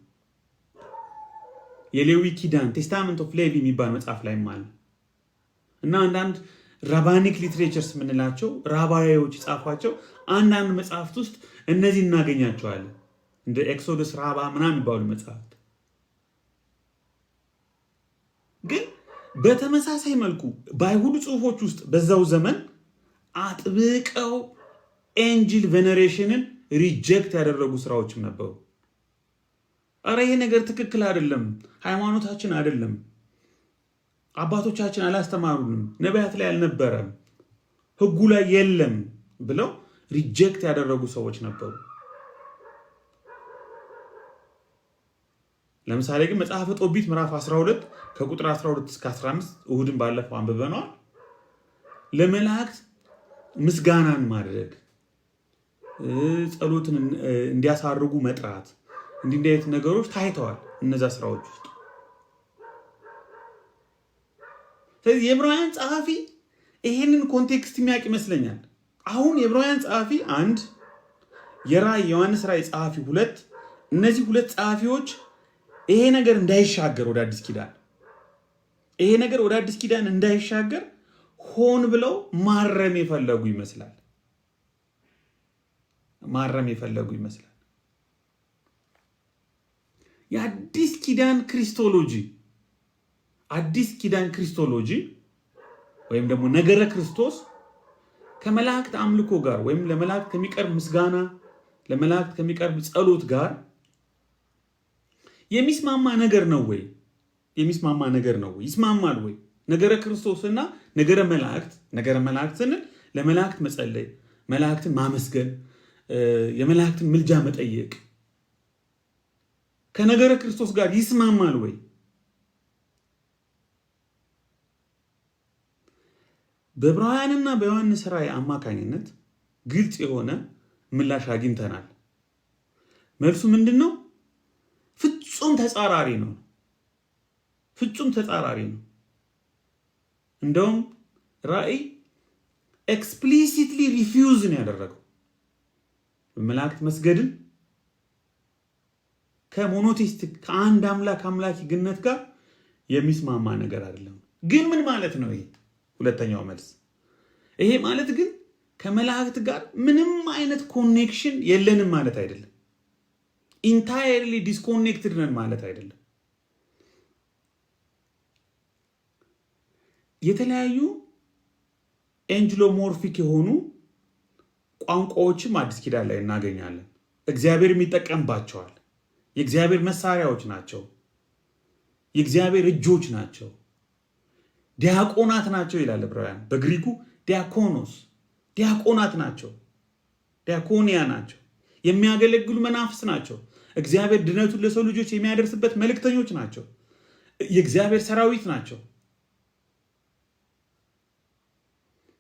A: የሌዊ ኪዳን ቴስታመንት ኦፍ ሌቪ የሚባል መጽሐፍ ላይ አለ እና አንዳንድ ራባኒክ ሊትሬቸርስ የምንላቸው ራባዮች የጻፏቸው አንዳንድ መጽሐፍት ውስጥ እነዚህ እናገኛቸዋለን። እንደ ኤክሶደስ ራባ ምናምን የሚባሉ መጽሐፍት ግን በተመሳሳይ መልኩ በአይሁድ ጽሑፎች ውስጥ በዛው ዘመን አጥብቀው ኤንጅል ቬነሬሽንን ሪጀክት ያደረጉ ስራዎችም ነበሩ። አረ ይሄ ነገር ትክክል አይደለም፣ ሃይማኖታችን አይደለም፣ አባቶቻችን አላስተማሩንም፣ ነቢያት ላይ አልነበረም፣ ህጉ ላይ የለም ብለው ሪጀክት ያደረጉ ሰዎች ነበሩ። ለምሳሌ ግን መጽሐፈ ጦቢት ምዕራፍ 12 ከቁጥር 12 እስከ 15 እሁድን ባለፈው አንብበናል። ለመላእክት ምስጋናን ማድረግ፣ ጸሎትን እንዲያሳርጉ መጥራት፣ እንዲህ አይነት ነገሮች ታይተዋል እነዛ ስራዎች ውስጥ። ስለዚህ የዕብራውያን ጸሐፊ ይሄንን ኮንቴክስት የሚያውቅ ይመስለኛል። አሁን የዕብራውያን ጸሐፊ 1፣ የራእይ ዮሐንስ ራእይ ጸሐፊ 2፣ እነዚህ ሁለት ጸሐፊዎች ይሄ ነገር እንዳይሻገር ወደ አዲስ ኪዳን እንዳይሻገር ሆን ብለው ማረም የፈለጉ ይመስላል። የአዲስ ኪዳን ክሪስቶሎጂ ወይም ደግሞ ነገረ ክርስቶስ ከመላእክት አምልኮ ጋር ወይም ለመላእክት ከሚቀርብ ምስጋና፣ ለመላእክት ከሚቀርብ ጸሎት ጋር የሚስማማ ነገር ነው ወይ? ይስማማል ወይ? ነገረ ክርስቶስና ነገረ መላእክት ስንል ለመላእክት መጸለይ፣ መላእክትን ማመስገን፣ የመላእክትን ምልጃ መጠየቅ ከነገረ ክርስቶስ ጋር ይስማማል ወይ? በዕብራውያንና በዮሐንስ ራእይ አማካኝነት ግልጽ የሆነ ምላሽ አግኝተናል። መልሱ ምንድን ነው? ፍጹም ተጻራሪ ነው። እንደውም ራእይ ኤክስፕሊሲትሊ ሪፊውዝ ነው ያደረገው። በመላእክት መስገድን ከሞኖቴስቲክ ከአንድ አምላክ ግነት ጋር የሚስማማ ነገር አይደለም። ግን ምን ማለት ነው ይሄ? ሁለተኛው መልስ ይሄ ማለት ግን ከመላእክት ጋር ምንም አይነት ኮኔክሽን የለንም ማለት አይደለም። ኢንታየርሊ ዲስኮኔክትድ ነን ማለት አይደለም። የተለያዩ ኤንጅሎሞርፊክ የሆኑ ቋንቋዎችም አዲስ ኪዳን ላይ እናገኛለን። እግዚአብሔር የሚጠቀምባቸዋል። የእግዚአብሔር መሳሪያዎች ናቸው። የእግዚአብሔር እጆች ናቸው። ዲያቆናት ናቸው ይላል ዕብራውያን። በግሪኩ ዲያኮኖስ ዲያቆናት ናቸው። ዲያኮኒያ ናቸው። የሚያገለግሉ መናፍስት ናቸው። እግዚአብሔር ድነቱን ለሰው ልጆች የሚያደርስበት መልእክተኞች ናቸው። የእግዚአብሔር ሰራዊት ናቸው።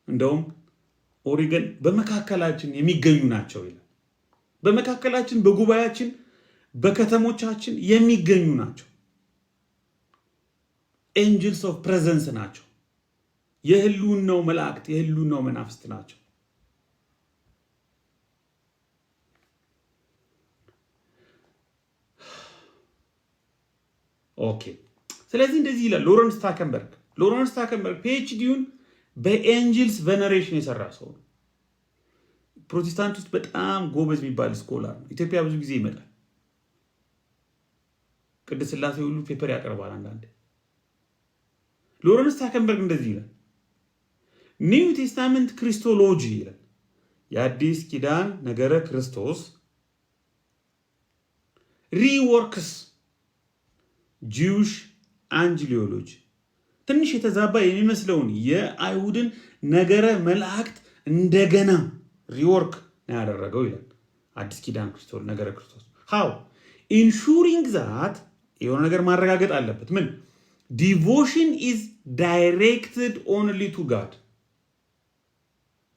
A: እንደውም ኦሪገን በመካከላችን የሚገኙ ናቸው ይላል። በመካከላችን፣ በጉባኤያችን፣ በከተሞቻችን የሚገኙ ናቸው። ኤንጅልስ ኦፍ ፕሬዘንስ ናቸው። የህልውናው መላእክት፣ የህልውናው መናፍስት ናቸው። ኦኬ። ስለዚህ እንደዚህ ይላል ሎረንስ ታከንበርግ። ሎረንስ ታከንበርግ ፒኤችዲውን በኤንጅልስ ቬነሬሽን የሰራ ሰው ነው። ፕሮቴስታንት ውስጥ በጣም ጎበዝ የሚባል ስኮላር ነው። ኢትዮጵያ ብዙ ጊዜ ይመጣል። ቅድስት ሥላሴ ሁሉ ፔፐር ያቀርባል አንዳንዴ። ሎረንስ ታከንበርግ እንደዚህ ይላል፣ ኒው ቴስታመንት ክሪስቶሎጂ ይላል፣ የአዲስ ኪዳን ነገረ ክርስቶስ ሪወርክስ ጂውሽ አንጅሊዮሎጂ፣ ትንሽ የተዛባ የሚመስለውን የአይሁድን ነገረ መላእክት እንደገና ሪወርክ ነው ያደረገው ይላል። አዲስ ኪዳን ክርስቶስ ነገረ ክርስቶስ ሃው ኢንሹሪንግ ዛት የሆነ ነገር ማረጋገጥ አለበት። ምን? ዲቮሽን ኢዝ ዳይሬክትድ ኦንሊ ቱ ጋድ፣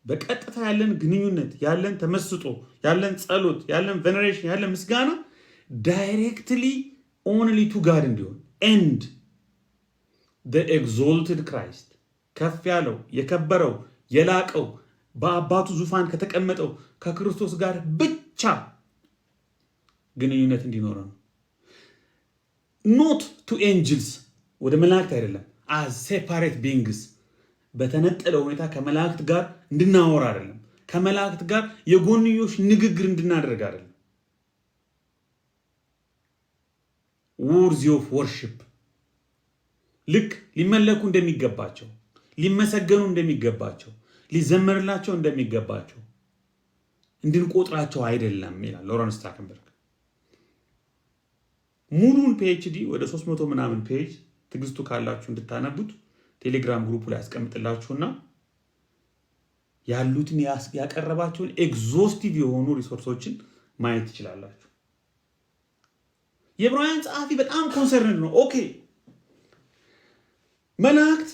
A: በቀጥታ ያለን ግንኙነት፣ ያለን ተመስጦ፣ ያለን ጸሎት፣ ያለን ቬነሬሽን፣ ያለን ምስጋና ዳይሬክትሊ ኦንሊ ቱ ጋድ እንዲሆን ኤንድ the exalted Christ ከፍ ያለው የከበረው የላቀው በአባቱ ዙፋን ከተቀመጠው ከክርስቶስ ጋር ብቻ ግንኙነት እንዲኖረው ነው። ኖት ቱ ኤንጅልስ፣ ወደ መላእክት አይደለም። as separate beings፣ በተነጠለ ሁኔታ ከመላእክት ጋር እንድናወራ አይደለም። ከመላእክት ጋር የጎንዮሽ ንግግር እንድናደርግ አይደለም። worthy of worship፣ ልክ ሊመለኩ እንደሚገባቸው፣ ሊመሰገኑ እንደሚገባቸው፣ ሊዘመርላቸው እንደሚገባቸው እንድንቆጥራቸው አይደለም ይላል ሎረንስ ታከንበርግ። ሙሉን ፒኤችዲ ወደ 300 ምናምን ፔጅ ትግስቱ ካላችሁ እንድታነቡት ቴሌግራም ግሩፕ ላይ ያስቀምጥላችሁና ያሉትን ያቀረባቸውን ኤግዞስቲቭ የሆኑ ሪሶርሶችን ማየት ትችላላችሁ። የዕብራውያን ጸሐፊ በጣም ኮንሰርንድ ነው። ኦኬ መላእክት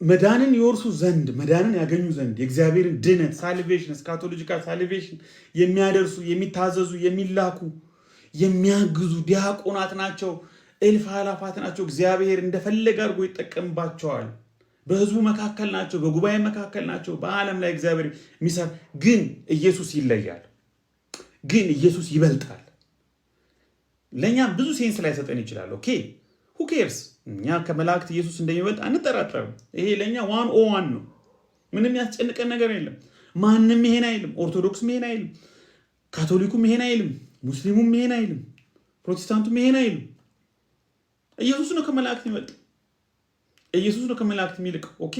A: መዳንን ይወርሱ ዘንድ፣ መዳንን ያገኙ ዘንድ የእግዚአብሔርን ድነት ሳልቬሽን፣ እስካቶሎጂካል ሳልቬሽን የሚያደርሱ የሚታዘዙ፣ የሚላኩ፣ የሚያግዙ ዲያቆናት ናቸው። እልፍ አላፋት ናቸው። እግዚአብሔር እንደፈለገ አድርጎ ይጠቀምባቸዋል። በህዝቡ መካከል ናቸው፣ በጉባኤ መካከል ናቸው። በዓለም ላይ እግዚአብሔር የሚሰራ ግን ኢየሱስ ይለያል። ግን ኢየሱስ ይበልጣል። ለኛ ብዙ ሴንስ ላይ ሰጠን ይችላል። ኦኬ who cares? እኛ ከመላእክት ኢየሱስ እንደሚበልጥ አንጠራጠርም። ይሄ ለኛ 101 ነው። ምንም ያስጨንቀን ነገር የለም። ማንም ይሄን አይልም። ኦርቶዶክስም ይሄን አይልም። ካቶሊኩም ይሄን አይልም። ሙስሊሙም ይሄን አይልም። ፕሮቴስታንቱም ይሄን አይልም። ኢየሱስ ነው ከመላእክት የሚበልጥ። ኢየሱስ ነው ከመላእክት የሚልቅ። ኦኬ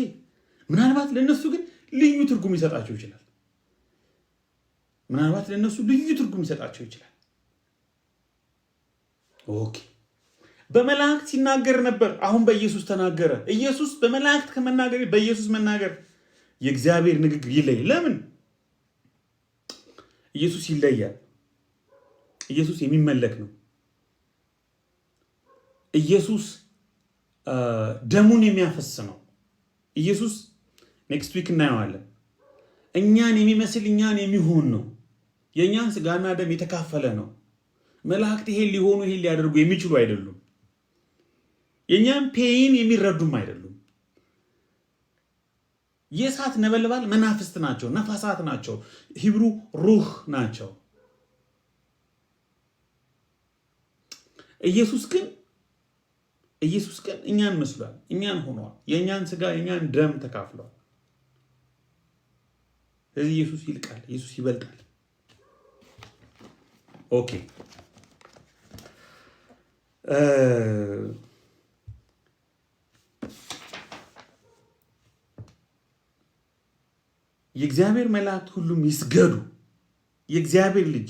A: ምናልባት ለነሱ ግን ልዩ ትርጉም ይሰጣቸው ይችላል። ምናልባት ለነሱ ልዩ ትርጉም ይሰጣቸው ይችላል። ኦኬ በመላእክት ሲናገር ነበር፣ አሁን በኢየሱስ ተናገረ። ኢየሱስ በመላእክት ከመናገር በኢየሱስ መናገር የእግዚአብሔር ንግግር ይለይ። ለምን? ኢየሱስ ይለያል። ኢየሱስ የሚመለክ ነው። ኢየሱስ ደሙን የሚያፈስ ነው። ኢየሱስ ኔክስት ዊክ እናየዋለን። እኛን የሚመስል እኛን የሚሆን ነው። የእኛን ስጋና ደም የተካፈለ ነው። መላእክት ይሄን ሊሆኑ ይሄን ሊያደርጉ የሚችሉ አይደሉም። የእኛን ፔይን የሚረዱም አይደሉም። የእሳት ነበልባል መናፍስት ናቸው፣ ነፋሳት ናቸው። ሂብሩ ሩህ ናቸው። ኢየሱስ ግን እኛን መስሏል፣ እኛን ሆኗል። የእኛን ስጋ የእኛን ደም ተካፍሏል። ስለዚህ ኢየሱስ ይልቃል፣ ኢየሱስ ይበልጣል። ኦኬ የእግዚአብሔር መላእክት ሁሉም ይስገዱ። የእግዚአብሔር ልጅ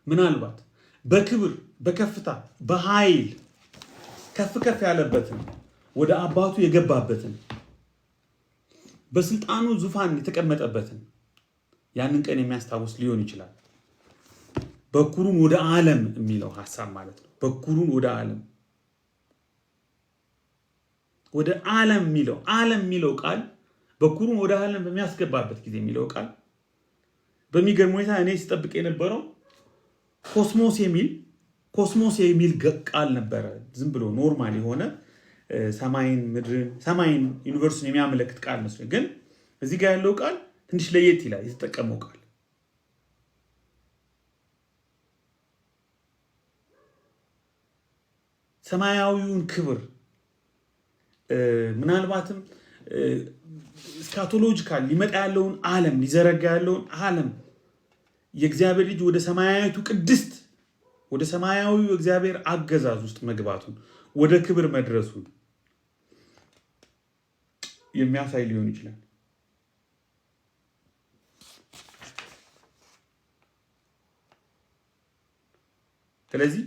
A: ምናልባት በክብር በከፍታ በኃይል ከፍ ከፍ ያለበትን ወደ አባቱ የገባበትን በስልጣኑ ዙፋን የተቀመጠበትን ያንን ቀን የሚያስታውስ ሊሆን ይችላል። በኩሩን ወደ ዓለም የሚለው ሐሳብ ማለት ነው። በኩሩን ወደ ዓለም የሚለው ቃል በኩሩን ወደ ዓለም በሚያስገባበት ጊዜ የሚለው ቃል በሚገርም ሁኔታ እኔ ስጠብቅ የነበረው ኮስሞስ የሚል ቃል ነበረ። ዝም ብሎ ኖርማል የሆነ ሰማይን፣ ምድርን፣ ሰማይን ዩኒቨርሲቲን የሚያመለክት ቃል መስሎኝ፣ ግን እዚህ ጋር ያለው ቃል ትንሽ ለየት ይላል። የተጠቀመው ቃል ሰማያዊውን ክብር ምናልባትም ስካቶሎጂካል ሊመጣ ያለውን ዓለም ሊዘረጋ ያለውን ዓለም የእግዚአብሔር ልጅ ወደ ሰማያዊቱ ቅድስት ወደ ሰማያዊው እግዚአብሔር አገዛዝ ውስጥ መግባቱን ወደ ክብር መድረሱን የሚያሳይ ሊሆን ይችላል። ስለዚህ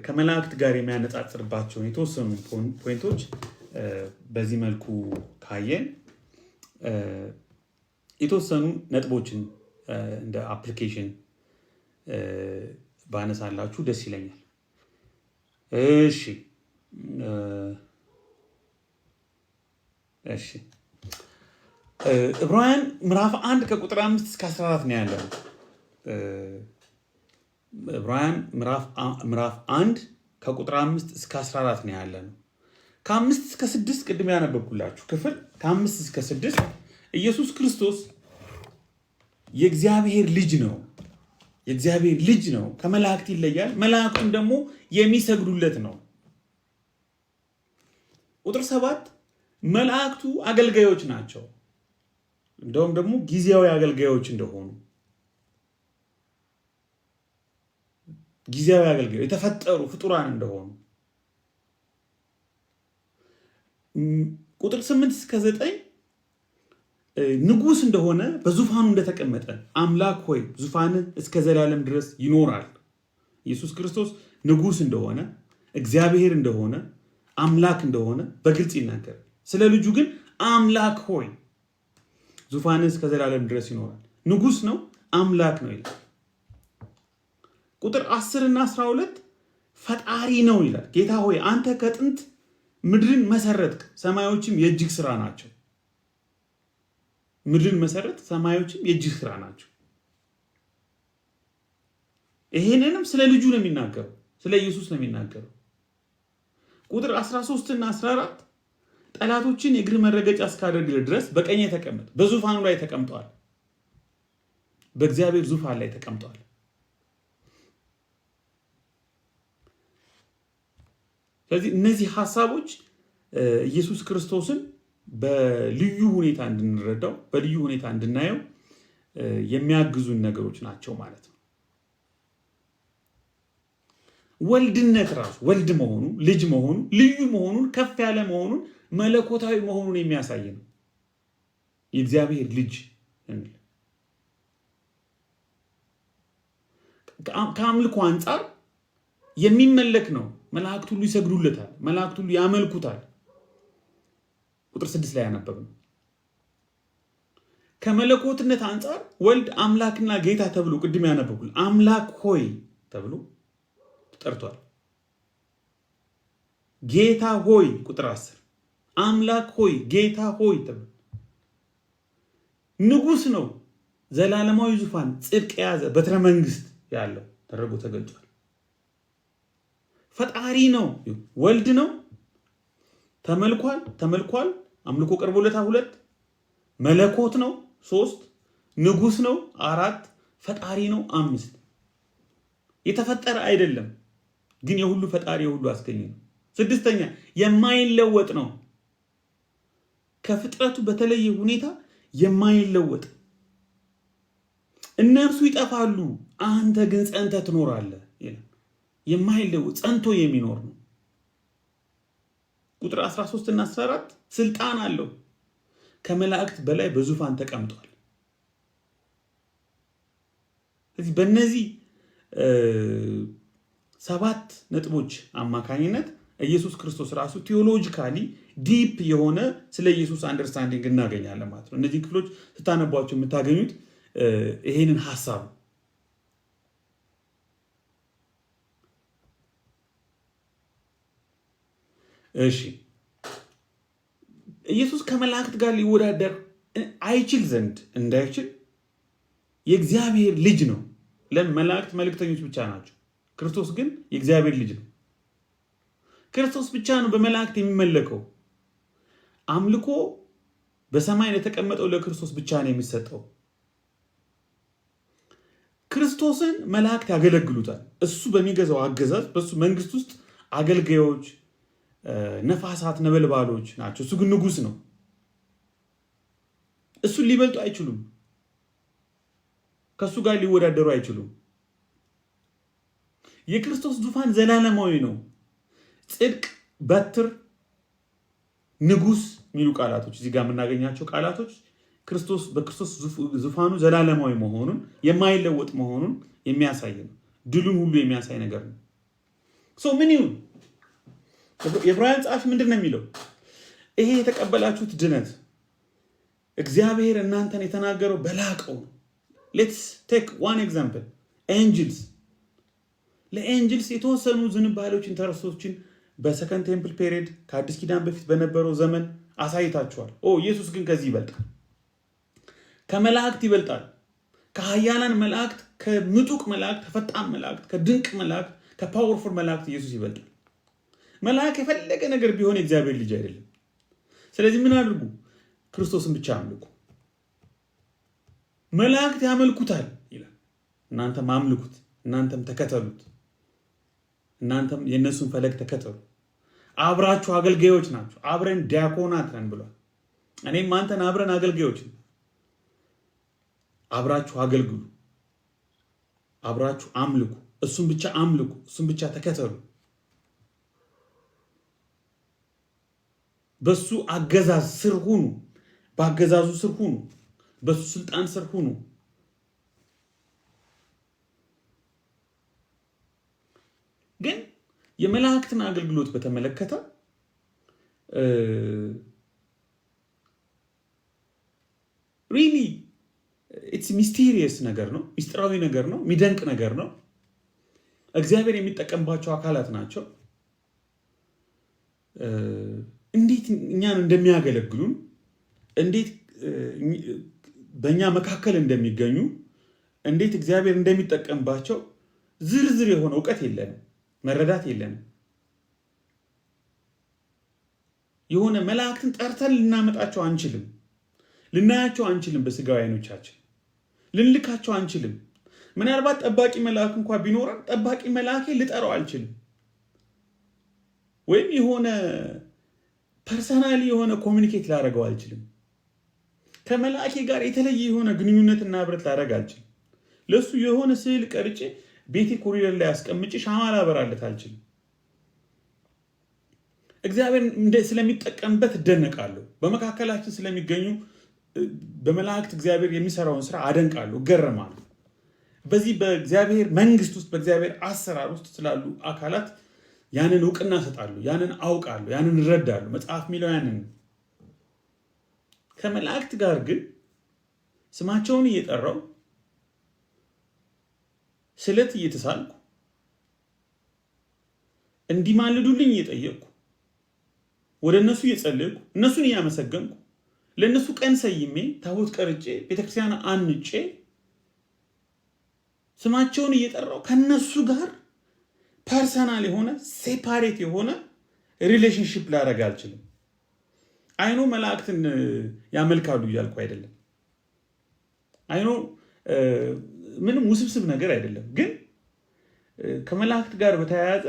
A: ከመላእክት ጋር የሚያነጻጽርባቸውን የተወሰኑ ፖይንቶች በዚህ መልኩ ካየን የተወሰኑ ነጥቦችን እንደ አፕሊኬሽን ባነሳላችሁ ደስ ይለኛል። እሺ ዕብራውያን ምዕራፍ 1 ከቁጥር 5 እስከ 14 ነው ያለው። ዕብራውያን ምዕራፍ 1 ከቁጥር 5 እስከ 14 ነው ያለው። ከ5 እስከ 6 ቅድም ያነበብኩላችሁ ክፍል ከ5 እስከ 6 ኢየሱስ ክርስቶስ የእግዚአብሔር ልጅ ነው። ከመላእክት ይለያል። መላእክቱም ደግሞ የሚሰግዱለት ነው። ቁጥር 7 መላእክቱ አገልጋዮች ናቸው። እንደውም ደግሞ ጊዜያዊ አገልጋዮች እንደሆኑ የተፈጠሩ ፍጡራን እንደሆኑ ቁጥር 8 እስከ 9 ንጉስ እንደሆነ በዙፋኑ እንደተቀመጠ አምላክ ሆይ ዙፋን እስከ ዘላለም ድረስ ይኖራል። ኢየሱስ ክርስቶስ ንጉስ እንደሆነ እግዚአብሔር እንደሆነ አምላክ እንደሆነ በግልጽ ይናገራል። ስለ ልጁ ግን አምላክ ሆይ ዙፋን እስከ ዘላለም ድረስ ይኖራል። ንጉስ ነው፣ አምላክ ነው ይላል። ቁጥር 10 እና 12 ፈጣሪ ነው ይላል። ጌታ ሆይ አንተ ከጥንት ምድርን መሰረትክ፣ ሰማዮችም የእጅህ ስራ ናቸው። ምድርን መሰረት፣ ሰማዮችም የእጅህ ስራ ናቸው። ይሄንንም ስለ ልጁ ነው የሚናገረው፣ ስለ ኢየሱስ ነው የሚናገረው። ቁጥር 13 እና 14 ጠላቶችን የእግር መረገጫ እስካደርግልህ ድረስ በቀኜ ተቀመጥ። በዙፋኑ ላይ ተቀምጧል። በእግዚአብሔር ዙፋን ላይ ተቀምጧል። ስለዚህ እነዚህ ሐሳቦች ኢየሱስ ክርስቶስን በልዩ ሁኔታ እንድንረዳው በልዩ ሁኔታ እንድናየው የሚያግዙን ነገሮች ናቸው ማለት ነው። ወልድነት ራሱ ወልድ መሆኑ፣ ልጅ መሆኑ፣ ልዩ መሆኑን፣ ከፍ ያለ መሆኑን፣ መለኮታዊ መሆኑን የሚያሳይ ነው። የእግዚአብሔር ልጅ እንል ከአምልኮ አንጻር የሚመለክ ነው። መላእክት ሁሉ ይሰግዱለታል። መላእክት ሁሉ ያመልኩታል። ቁጥር 6 ላይ ያነበብነው ከመለኮትነት አንጻር ወልድ አምላክና ጌታ ተብሎ ቅድም ያነበብኩት አምላክ ሆይ ተብሎ ተጠርቷል። ጌታ ሆይ ቁጥር 10 አምላክ ሆይ ጌታ ሆይ ተብሎ ንጉስ ነው። ዘላለማዊ ዙፋን ጽድቅ የያዘ በትረ መንግስት ያለው ተደርጎ ተገልጿል። ፈጣሪ ነው። ወልድ ነው። ተመልኳል። አምልኮ ቀርቦለታል። 2 መለኮት ነው። 3 ንጉስ ነው። 4 ፈጣሪ ነው። 5 የተፈጠረ አይደለም ግን የሁሉ ፈጣሪ የሁሉ አስገኝ ነው። 6ኛ የማይለወጥ ነው። ከፍጥረቱ በተለየ ሁኔታ የማይለወጥ እነርሱ ይጠፋሉ፣ አንተ ግን ጸንተ ትኖራለህ ይላል። የማይለወጥ ጸንቶ የሚኖር ነው። ቁጥር 13 እና 14 ስልጣን አለው፣ ከመላእክት በላይ በዙፋን ተቀምጧል። ስለዚህ በእነዚህ 7 ነጥቦች አማካኝነት ኢየሱስ ክርስቶስ ራሱ ቴዎሎጂካሊ ዲፕ የሆነ ስለ ኢየሱስ አንደርስታንዲንግ እናገኛለን ማለት ነው። እነዚህ ክፍሎች ስታነቧቸው የምታገኙት ይሄንን ሐሳብ ነው። እሺ ኢየሱስ ከመላእክት ጋር ሊወዳደር አይችል ዘንድ እንዳይችል የእግዚአብሔር ልጅ ነው። ለመላእክት መልእክተኞች ብቻ ናቸው። ክርስቶስ ግን የእግዚአብሔር ልጅ ነው። ክርስቶስ ብቻ ነው በመላእክት የሚመለከው። አምልኮ በሰማይ ለተቀመጠው ለክርስቶስ ብቻ ነው የሚሰጠው። ክርስቶስን መላእክት ያገለግሉታል። እሱ በሚገዛው አገዛዝ በሱ መንግስት ውስጥ አገልጋዮች፣ ነፋሳት፣ ነበልባሎች ናቸው። እሱ ግን ንጉስ ነው። እሱን ሊበልጡ አይችሉም። ከሱ ጋር ሊወዳደሩ አይችሉም። የክርስቶስ ዙፋን ዘላለማዊ ነው። ጽድቅ፣ በትር፣ ንጉስ የሚሉ ቃላቶች እዚህ ጋር የምናገኛቸው ቃላቶች በክርስቶስ ዙፋኑ ዘላለማዊ መሆኑን የማይለወጥ መሆኑን የሚያሳይ ነው። ድሉን ሁሉ የሚያሳይ ነገር ነው። ምን ይሁን? የዕብራውያን ጸሐፊ ምንድን ነው የሚለው? ይሄ የተቀበላችሁት ድነት እግዚአብሔር እናንተን የተናገረው በላቀው ነው። ሌትስ ቴክ ዋን ኤግዛምፕል። ኤንጅልስ፣ ለኤንጅልስ የተወሰኑ ዝንባሌዎችን ተረሶችን በሰከንድ ቴምፕል ፔሪድ ከአዲስ ኪዳን በፊት በነበረው ዘመን አሳይታችኋል። ኢየሱስ ግን ከዚህ ይበልጣል። ከመላእክት ይበልጣል። ከኃያላን መላእክት፣ ከምጡቅ መላእክት፣ ከፈጣን መላእክት፣ ከድንቅ መላእክት፣ ከፓወርፉል መላእክት ኢየሱስ ይበልጣል። መልአክ የፈለገ ነገር ቢሆን የእግዚአብሔር ልጅ አይደለም። ስለዚህ ምን አድርጉ? ክርስቶስን ብቻ አምልኩ። መላእክት ያመልኩታል ይላል። እናንተም አምልኩት፣ እናንተም ተከተሉት፣ እናንተም የእነሱን ፈለግ ተከተሉ። አብራችሁ አገልጋዮች ናቸው። አብረን ዲያቆናት ነን ብሏል። እኔም አንተን አብረን አገልጋዮች ነን። አብራችሁ አገልግሉ፣ አብራችሁ አምልኩ፣ እሱን ብቻ አምልኩ፣ እሱን ብቻ ተከተሉ። በሱ አገዛዝ ስር ሁኑ፣ በአገዛዙ ስር ሁኑ፣ በሱ ስልጣን ስር ሁኑ። ግን የመላእክትን አገልግሎት በተመለከተ ሪሊ ኢትስ ሚስቴሪየስ ነገር ነው፣ ሚስጥራዊ ነገር ነው፣ የሚደንቅ ነገር ነው። እግዚአብሔር የሚጠቀምባቸው አካላት ናቸው። እንዴት እኛን እንደሚያገለግሉን፣ እንዴት በእኛ መካከል እንደሚገኙ፣ እንዴት እግዚአብሔር እንደሚጠቀምባቸው ዝርዝር የሆነ እውቀት የለንም፣ መረዳት የለንም። የሆነ መላእክትን ጠርተን ልናመጣቸው አንችልም፣ ልናያቸው አንችልም፣ በስጋዊ አይኖቻችን ልንልካቸው አንችልም። ምናልባት ጠባቂ መልአክ እንኳን ቢኖረን ጠባቂ መልአኬ ልጠራው አልችልም፣ ወይም የሆነ ፐርሰናሊ የሆነ ኮሚኒኬት ላደርገው አልችልም። ከመልአኬ ጋር የተለየ የሆነ ግንኙነትና ህብረት ላደርግ አልችልም። ለሱ የሆነ ስዕል ቀርጬ ቤቴ ኮሪደር ላይ አስቀምጬ ሻማ ላበራለት አልችልም። እግዚአብሔር ስለሚጠቀምበት እደነቃለሁ። በመካከላችን ስለሚገኙ በመላእክት እግዚአብሔር የሚሰራውን ስራ አደንቃለሁ፣ እገረማለሁ። በዚህ በእግዚአብሔር መንግስት ውስጥ በእግዚአብሔር አሰራር ውስጥ ስላሉ አካላት ያንን እውቅና ሰጣሉ፣ ያንን አውቃሉ፣ ያንን እረዳሉ። መጽሐፍ የሚለው ያንን። ከመላእክት ጋር ግን ስማቸውን እየጠራው ስለት እየተሳልኩ እንዲማልዱልኝ እየጠየቅኩ ወደ እነሱ እየጸለይኩ እነሱን እያመሰገንኩ ለእነሱ ቀን ሰይሜ ታቦት ቀርጬ ቤተክርስቲያን አንጬ ስማቸውን እየጠራው ከነሱ ጋር ፐርሰናል የሆነ ሴፓሬት የሆነ ሪሌሽንሽፕ ላደርግ አልችልም። አይኖ መላእክትን ያመልካሉ እያልኩ አይደለም። አይኖ ምንም ውስብስብ ነገር አይደለም። ግን ከመላእክት ጋር በተያያዘ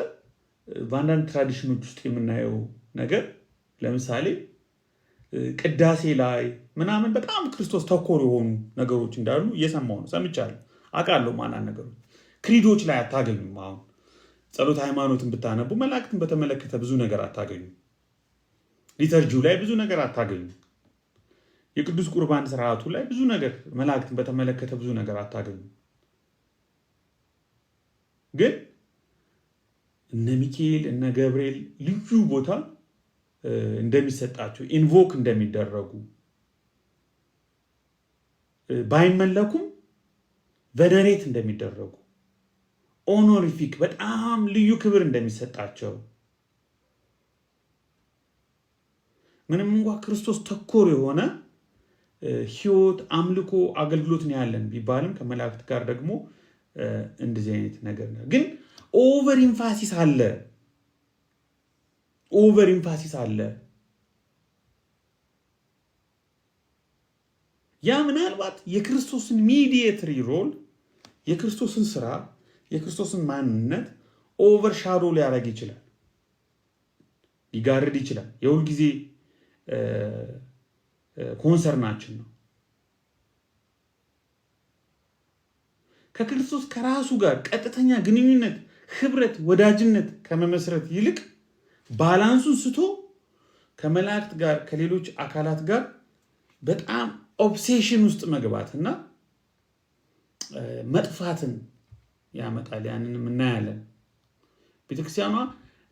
A: በአንዳንድ ትራዲሽኖች ውስጥ የምናየው ነገር ለምሳሌ ቅዳሴ ላይ ምናምን በጣም ክርስቶስ ተኮር የሆኑ ነገሮች እንዳሉ እየሰማሁ ነው፣ ሰምቻለሁ፣ አውቃለሁ። ማናን ነገሮች ክሪዶች ላይ አታገኙም። አሁን ጸሎት ሃይማኖትን ብታነቡ መላእክትን በተመለከተ ብዙ ነገር አታገኙም። ሊተርጂው ላይ ብዙ ነገር አታገኙም። የቅዱስ ቁርባን ስርዓቱ ላይ ብዙ ነገር መላእክትን በተመለከተ ብዙ ነገር አታገኙም። ግን እነ ሚካኤል እነ ገብርኤል ልዩ ቦታ እንደሚሰጣቸው ኢንቮክ እንደሚደረጉ ባይመለኩም ቬነሬት እንደሚደረጉ ኦኖሪፊክ በጣም ልዩ ክብር እንደሚሰጣቸው ምንም እንኳን ክርስቶስ ተኮር የሆነ ህይወት አምልኮ አገልግሎት ነው ያለን ቢባልም ከመላእክት ጋር ደግሞ እንደዚህ አይነት ነገር ነው። ግን ኦቨር ኢምፋሲስ አለ። ያ ምናልባት የክርስቶስን ሚዲየተሪ ሮል የክርስቶስን ስራ የክርስቶስን ማንነት ኦቨር ሻዶ ሊያደርግ ይችላል፣ ሊጋርድ ይችላል። የሁል ጊዜ ኮንሰርናችን ነው። ከክርስቶስ ከራሱ ጋር ቀጥተኛ ግንኙነት፣ ህብረት፣ ወዳጅነት ከመመስረት ይልቅ ባላንሱን ስቶ ከመላእክት ጋር ከሌሎች አካላት ጋር በጣም ኦብሴሽን ውስጥ መግባትና መጥፋትን ያመጣል። ያንንም እናያለን። ቤተክርስቲያኗ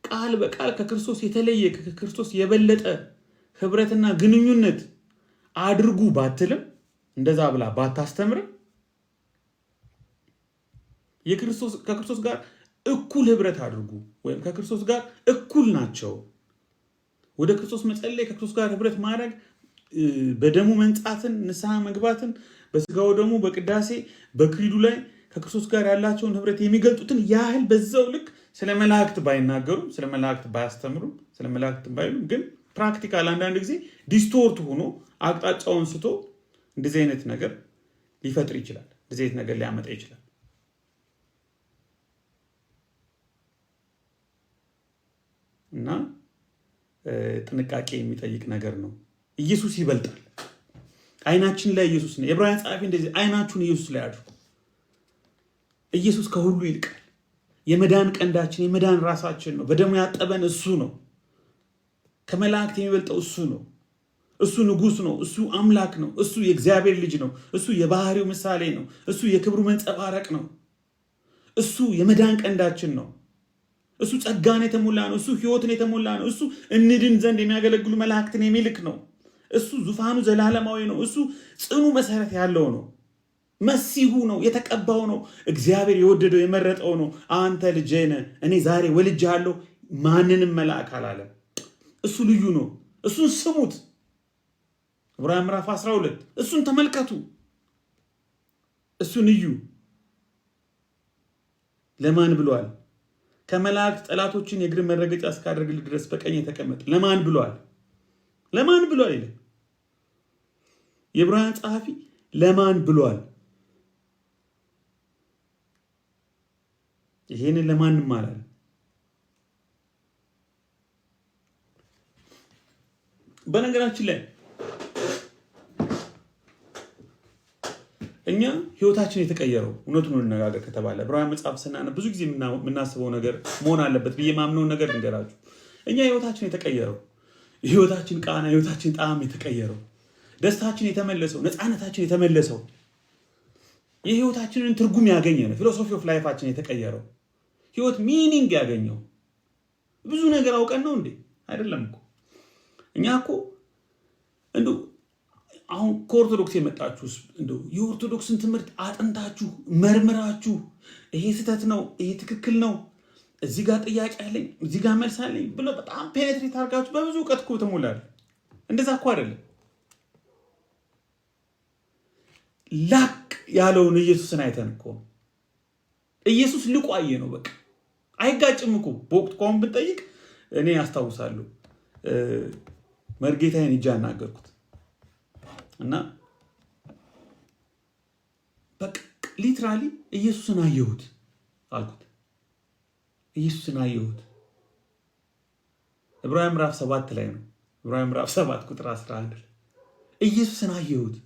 A: ቃል በቃል ከክርስቶስ የተለየ ከክርስቶስ የበለጠ ህብረትና ግንኙነት አድርጉ ባትልም እንደዛ ብላ ባታስተምርም ከክርስቶስ ጋር እኩል ህብረት አድርጉ ወይም ከክርስቶስ ጋር እኩል ናቸው። ወደ ክርስቶስ መጸለይ፣ ከክርስቶስ ጋር ህብረት ማድረግ፣ በደሙ መንጻትን፣ ንስሐ መግባትን፣ በስጋው ደግሞ በቅዳሴ በክሪዱ ላይ ከክርስቶስ ጋር ያላቸውን ህብረት የሚገልጡትን ያህል በዛው ልክ ስለ መላእክት ባይናገሩም፣ ስለ መላእክት ባያስተምሩም፣ ስለ መላእክት ባይሉም ግን ፕራክቲካል አንዳንድ ጊዜ ዲስቶርት ሆኖ አቅጣጫውን ስቶ እንደዚህ አይነት ነገር ሊፈጥር ይችላል። እንደዚህ አይነት ነገር ሊያመጣ ይችላል። እና ጥንቃቄ የሚጠይቅ ነገር ነው። ኢየሱስ ይበልጣል። አይናችን ላይ ኢየሱስ ነው። የዕብራውያን ጸሐፊ እንደዚህ አይናችሁን ኢየሱስ ላይ አድርጉ። ኢየሱስ ከሁሉ ይልቃል። የመዳን ቀንዳችን የመዳን ራሳችን ነው። በደሙ ያጠበን እሱ ነው። ከመላእክት የሚበልጠው እሱ ነው። እሱ ንጉሥ ነው። እሱ አምላክ ነው። እሱ የእግዚአብሔር ልጅ ነው። እሱ የባህሪው ምሳሌ ነው። እሱ የክብሩ መንጸባረቅ ነው። እሱ የመዳን ቀንዳችን ነው። እሱ ጸጋን የተሞላ ነው። እሱ ሕይወትን የተሞላ ነው። እሱ እንድን ዘንድ የሚያገለግሉ መላእክትን የሚልክ ነው። እሱ ዙፋኑ ዘላለማዊ ነው። እሱ ጽኑ መሰረት ያለው ነው። መሲሁ ነው። የተቀባው ነው። እግዚአብሔር የወደደው የመረጠው ነው። አንተ ልጄ ነህ፣ እኔ ዛሬ ወልጄሃለሁ፣ ማንንም መልአክ አላለም። እሱ ልዩ ነው። እሱን ስሙት። ዕብራውያን ምዕራፍ 12 እሱን ተመልከቱ። እሱን እዩ። ለማን ብሏል? ከመላእክት ጠላቶችን የእግር መረገጫ እስካደርግልህ ድረስ በቀኝ ተቀመጥ። ለማን ብሏል? ለማን ብሏል ይላል የዕብራውያን ጸሐፊ። ለማን ብሏል? ይሄንን ለማንም አላለም። በነገራችን ላይ እኛ ህይወታችን የተቀየረው እውነቱን እንነጋገር ከተባለ ዕብራውያን መጽሐፍ ስናነብ ብዙ ጊዜ የምናስበው ነገር መሆን አለበት ብዬ ማምነውን ነገር እንገራችሁ። እኛ ህይወታችን የተቀየረው፣ የህይወታችን ቃና፣ የህይወታችን ጣዕም የተቀየረው፣ ደስታችን የተመለሰው፣ ነፃነታችን የተመለሰው፣ የህይወታችንን ትርጉም ያገኘ ነው። ፊሎሶፊ ኦፍ ላይፋችን የተቀየረው፣ ህይወት ሚኒንግ ያገኘው ብዙ ነገር አውቀን ነው እንዴ? አይደለም እኮ። እኛ እኮ እንደው አሁን ከኦርቶዶክስ የመጣችሁ እንደው የኦርቶዶክስን ትምህርት አጥንታችሁ መርምራችሁ ይሄ ስህተት ነው፣ ይሄ ትክክል ነው፣ እዚህ ጋር ጥያቄ አለኝ፣ እዚህ ጋር መልስ አለኝ ብሎ በጣም ፔኔትሬት አድርጋችሁ በብዙ እውቀት እኮ ተሞላል። እንደዛ እኮ አይደለም። ላቅ ያለውን ኢየሱስን አይተን እኮ ኢየሱስ ልቆ አየ ነው። በቃ አይጋጭም እኮ። በወቅቱ ቆም ብንጠይቅ እኔ አስታውሳለሁ መርጌታዬን ሂጄ አናገርኩት እና በቃ ሊትራሊ ኢየሱስን አየሁት አልኩት። ኢየሱስን አየሁት። ዕብራውያን ምዕራፍ 7 ላይ ነው። ዕብራውያን ምዕራፍ 7 ቁጥር 11 ኢየሱስን አየሁት።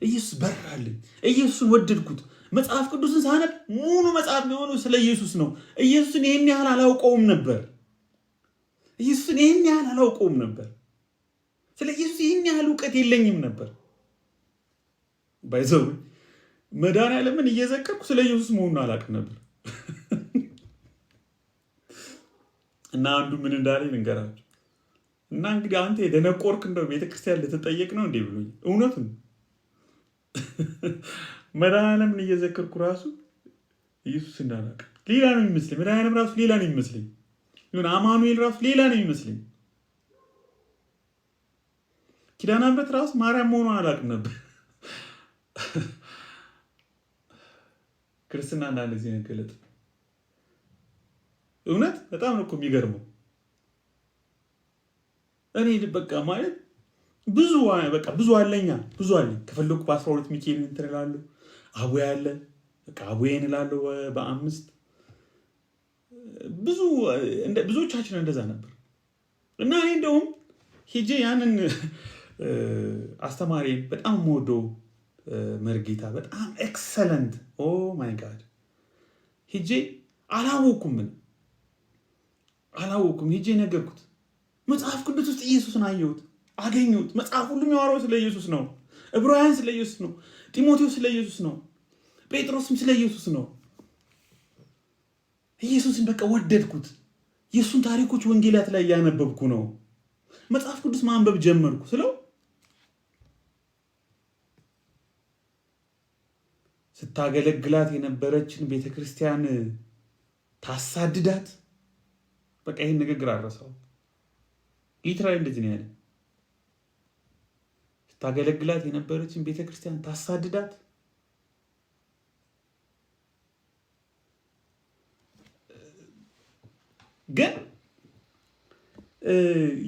A: ኢየሱስ በራልኝ። ኢየሱስን ወደድኩት። መጽሐፍ ቅዱስን ሳነብ ሙሉ መጽሐፍ የሚሆነው ስለ ኢየሱስ ነው። ኢየሱስን ይህን ያህል አላውቀውም ነበር። ስለ ኢየሱስ ይህን ያህል እውቀት የለኝም ነበር። ባይዘው መድኃኒዓለምን እየዘከርኩ ስለ ኢየሱስ መሆኑን አላውቅም ነበር። እና አንዱ ምን እንዳለኝ ልንገራችሁ። እና እንግዲህ አንተ የደነቆርክ እንደው ቤተክርስቲያን ልትጠየቅ ነው እንዴ ብሎኝ፣ እውነቱን መድኃኒዓለምን እየዘከርኩ ራሱ ኢየሱስ እንዳላውቅም ሌላ ነው የሚመስለኝ። መድኃኒዓለም ራሱ ሌላ ነው የሚመስለኝ። ይሁን አማኑኤል ራሱ ሌላ ነው የሚመስለኝ። ኪዳነ ምሕረት ራሱ ማርያም መሆኗን አላውቅም ነበር። ክርስትና አንዳንድ ጊዜ ነገለጥ እውነት በጣም ነው እኮ የሚገርመው። እኔ በቃ ማለት ብዙ አለኝ። ከፈለኩ በ12 ሚካኤል እንትን እላለሁ። አቡዬ አለ በቃ አቡዬን እላለሁ በ5 ብዙዎቻችን እንደዛ ነበር። እና እኔ እንደውም ሄጄ ያንን አስተማሪን በጣም የምወደው መርጌታ በጣም ኤክሰለንት ኦ ማይ ጋድ ሄጄ አላወኩም። ሄጄ ነገርኩት። መጽሐፍ ቅዱስ ውስጥ ኢየሱስን አገኘሁት። መጽሐፍ ሁሉ የሚያወራው ስለ ኢየሱስ ነው። ዕብራውያን ስለ ኢየሱስ ነው። ጢሞቴዎስ ስለ ኢየሱስ ነው። ጴጥሮስም ስለ ኢየሱስ ነው። ኢየሱስን በቃ ወደድኩት። የእሱን ታሪኮች ወንጌላት ላይ እያነበብኩ ነው። መጽሐፍ ቅዱስ ማንበብ ጀመርኩ ስለው ስታገለግላት የነበረችን ቤተክርስቲያን ታሳድዳት። በቃ ይህን ንግግር አረሳው። ሊትራሊ እንደዚህ ነው ያለ። ስታገለግላት የነበረችን ቤተክርስቲያን ታሳድዳት። ግን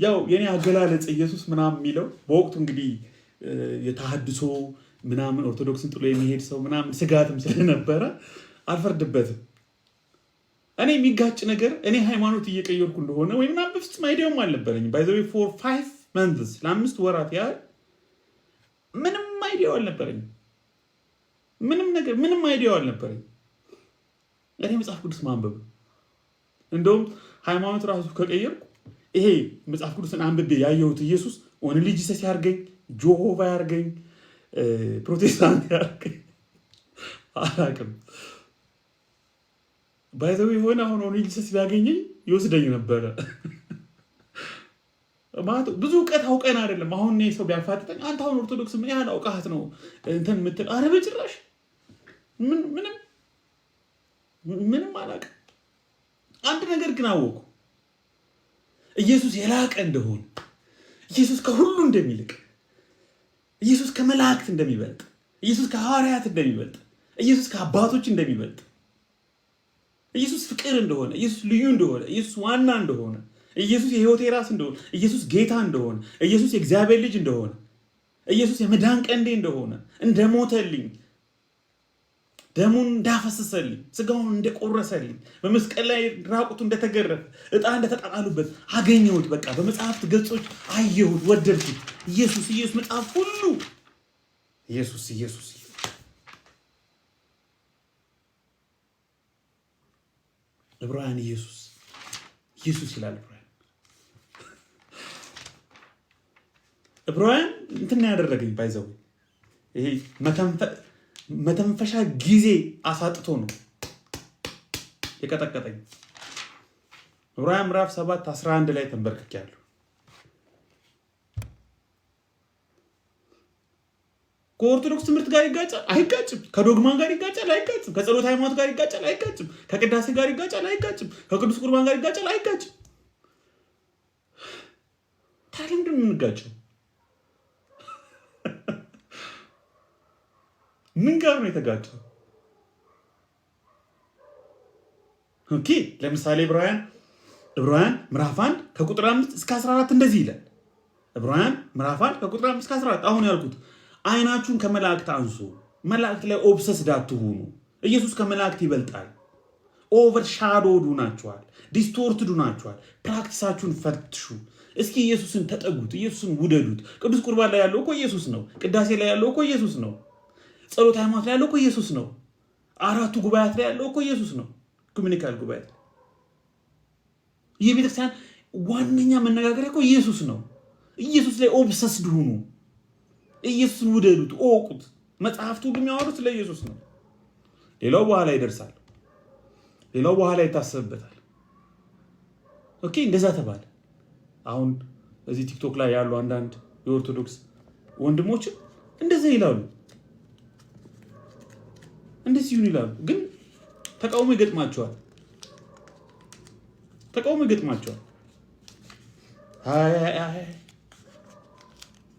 A: ያው የኔ አገላለጽ ኢየሱስ ምናምን የሚለው በወቅቱ እንግዲህ የተሐድሶ ምናምን ኦርቶዶክስን ጥሎ የሚሄድ ሰው ምናምን ስጋትም ስለነበረ አልፈርድበትም። እኔ የሚጋጭ ነገር እኔ ሃይማኖት እየቀየርኩ እንደሆነ ወይ ምናምን በፍጹም አይዲያውም አልነበረኝም። ባይ ዘ ዌይ ፎር 5 months ለ5 ወራት ያህል ምንም አይዲያው አልነበረኝም። ምንም አይዲያው አልነበረኝም። እኔ መጽሐፍ ቅዱስ ማንበብ እንደውም ሃይማኖት ራሱ ከቀየርኩ ይሄ መጽሐፍ ቅዱስን አንብቤ ያየሁት ኢየሱስ ኦንሊ ጂሰስ ያርገኝ፣ ጆሆቫ ያርገኝ፣ ፕሮቴስታንት ያርገኝ አላውቅም። ባይዘው የሆነ አሁን ኦንሊ ጂሰስ ቢያገኘኝ ይወስደኝ ነበረ። ብዙ እውቀት አውቀን አይደለም። አሁን እኔ ሰው ቢያፋጥጠኝ አንተ አሁን ኦርቶዶክስ ምን ያህል አውቃት ነው እንትን የምትል? አረ በጭራሽ ምንም አላውቅም። አንድ ነገር ግን አወኩ፣ ኢየሱስ የላቀ እንደሆነ፣ ኢየሱስ ከሁሉ እንደሚልቅ፣ ኢየሱስ ከመላእክት እንደሚበልጥ፣ ኢየሱስ ከሐዋርያት እንደሚበልጥ፣ ኢየሱስ ከአባቶች እንደሚበልጥ፣ ኢየሱስ ፍቅር እንደሆነ፣ ኢየሱስ ልዩ እንደሆነ፣ ኢየሱስ ዋና እንደሆነ፣ ኢየሱስ የሕይወቴ ራስ እንደሆነ፣ ኢየሱስ ጌታ እንደሆነ፣ ኢየሱስ የእግዚአብሔር ልጅ እንደሆነ፣ ኢየሱስ የመዳን ቀንዴ እንደሆነ፣ እንደሞተልኝ፣ ደሙን እንዳፈሰሰልኝ፣ ስጋውን እንደቆረሰልኝ፣ በመስቀል ላይ ራቁቱ እንደተገረፈ፣ ዕጣ እንደተጣጣሉበት አገኘሁት። በቃ በመጽሐፍት ገጾች አየሁት፣ ወደድኩት። ኢየሱስ መጽሐፍ ሁሉ ኢየሱስ ዕብራውያን ኢየሱስ ይላል። ዕብራውያን እንትን ያደረገኝ ባይዘው ይሄ መተንፈሻ ጊዜ አሳጥቶ ነው የቀጠቀጠኝ። ዕብራውያን ምዕራፍ 7:11 ላይ ተንበርክኬያለሁ። ከኦርቶዶክስ ትምህርት ጋር ይጋጫል አይጋጭም? ከዶግማ ጋር ይጋጫል አይጋጭም? ከጸሎት ሃይማኖት ጋር ይጋጫል አይጋጭም? ከቅዳሴ ጋር ይጋጫል አይጋጭም? ከቅዱስ ቁርባን ጋር ይጋጫል አይጋጭም? ታዲያ ምንድን ነው የምንጋጨው? ምን ጋር ነው የተጋጨው? ኦኬ ለምሳሌ ዕብራውያን ምዕራፍ 1 ከቁጥር 5 እስከ 14 እንደዚህ ይላል። ዕብራውያን ምዕራፍ 1 ከቁጥር 5 እስከ 14 አሁን ያልኩት አይናችሁን ከመላእክት አንሱ፣ መላእክት ላይ ኦብሰስድ አትሁኑ። ኢየሱስ ከመላእክት ይበልጣል። ኦቨርሻዶድ ሆናችኋል፣ ዲስቶርትድ ሆናችኋል። ፕራክቲሳችሁን ፈትሹ። እስኪ ኢየሱስን ተጠጉት፣ ኢየሱስን ውደዱት። ቅዱስ ቁርባን ላይ ያለው እኮ ኢየሱስ ነው። ቅዳሴ ላይ ያለው እኮ ኢየሱስ ነው። ጸሎት ሃይማኖት ላይ ያለው እኮ ኢየሱስ ነው። 4ቱ ጉባኤያት ላይ ያለው እኮ ኢየሱስ ነው። ኢኩሜኒካል ጉባኤ የቤተክርስቲያን ዋነኛ መነጋገሪያ እኮ ኢየሱስ ነው። ኢየሱስ ላይ ኦብሰስድ ሁኑ። ኢየሱስን ውደዱት፣ እወቁት። መጽሐፍቱ ሁሉ የሚያወሩት ስለ ኢየሱስ ነው። ሌላው በኋላ ይደርሳል። ሌላው በኋላ ይታሰብበታል። ኦኬ እንደዛ ተባለ። አሁን እዚህ ቲክቶክ ላይ ያሉ አንዳንድ የኦርቶዶክስ ወንድሞች እንደዚህ ይላሉ፣ እንደዚህ ይላሉ። ግን ተቃውሞ ይገጥማቸዋል።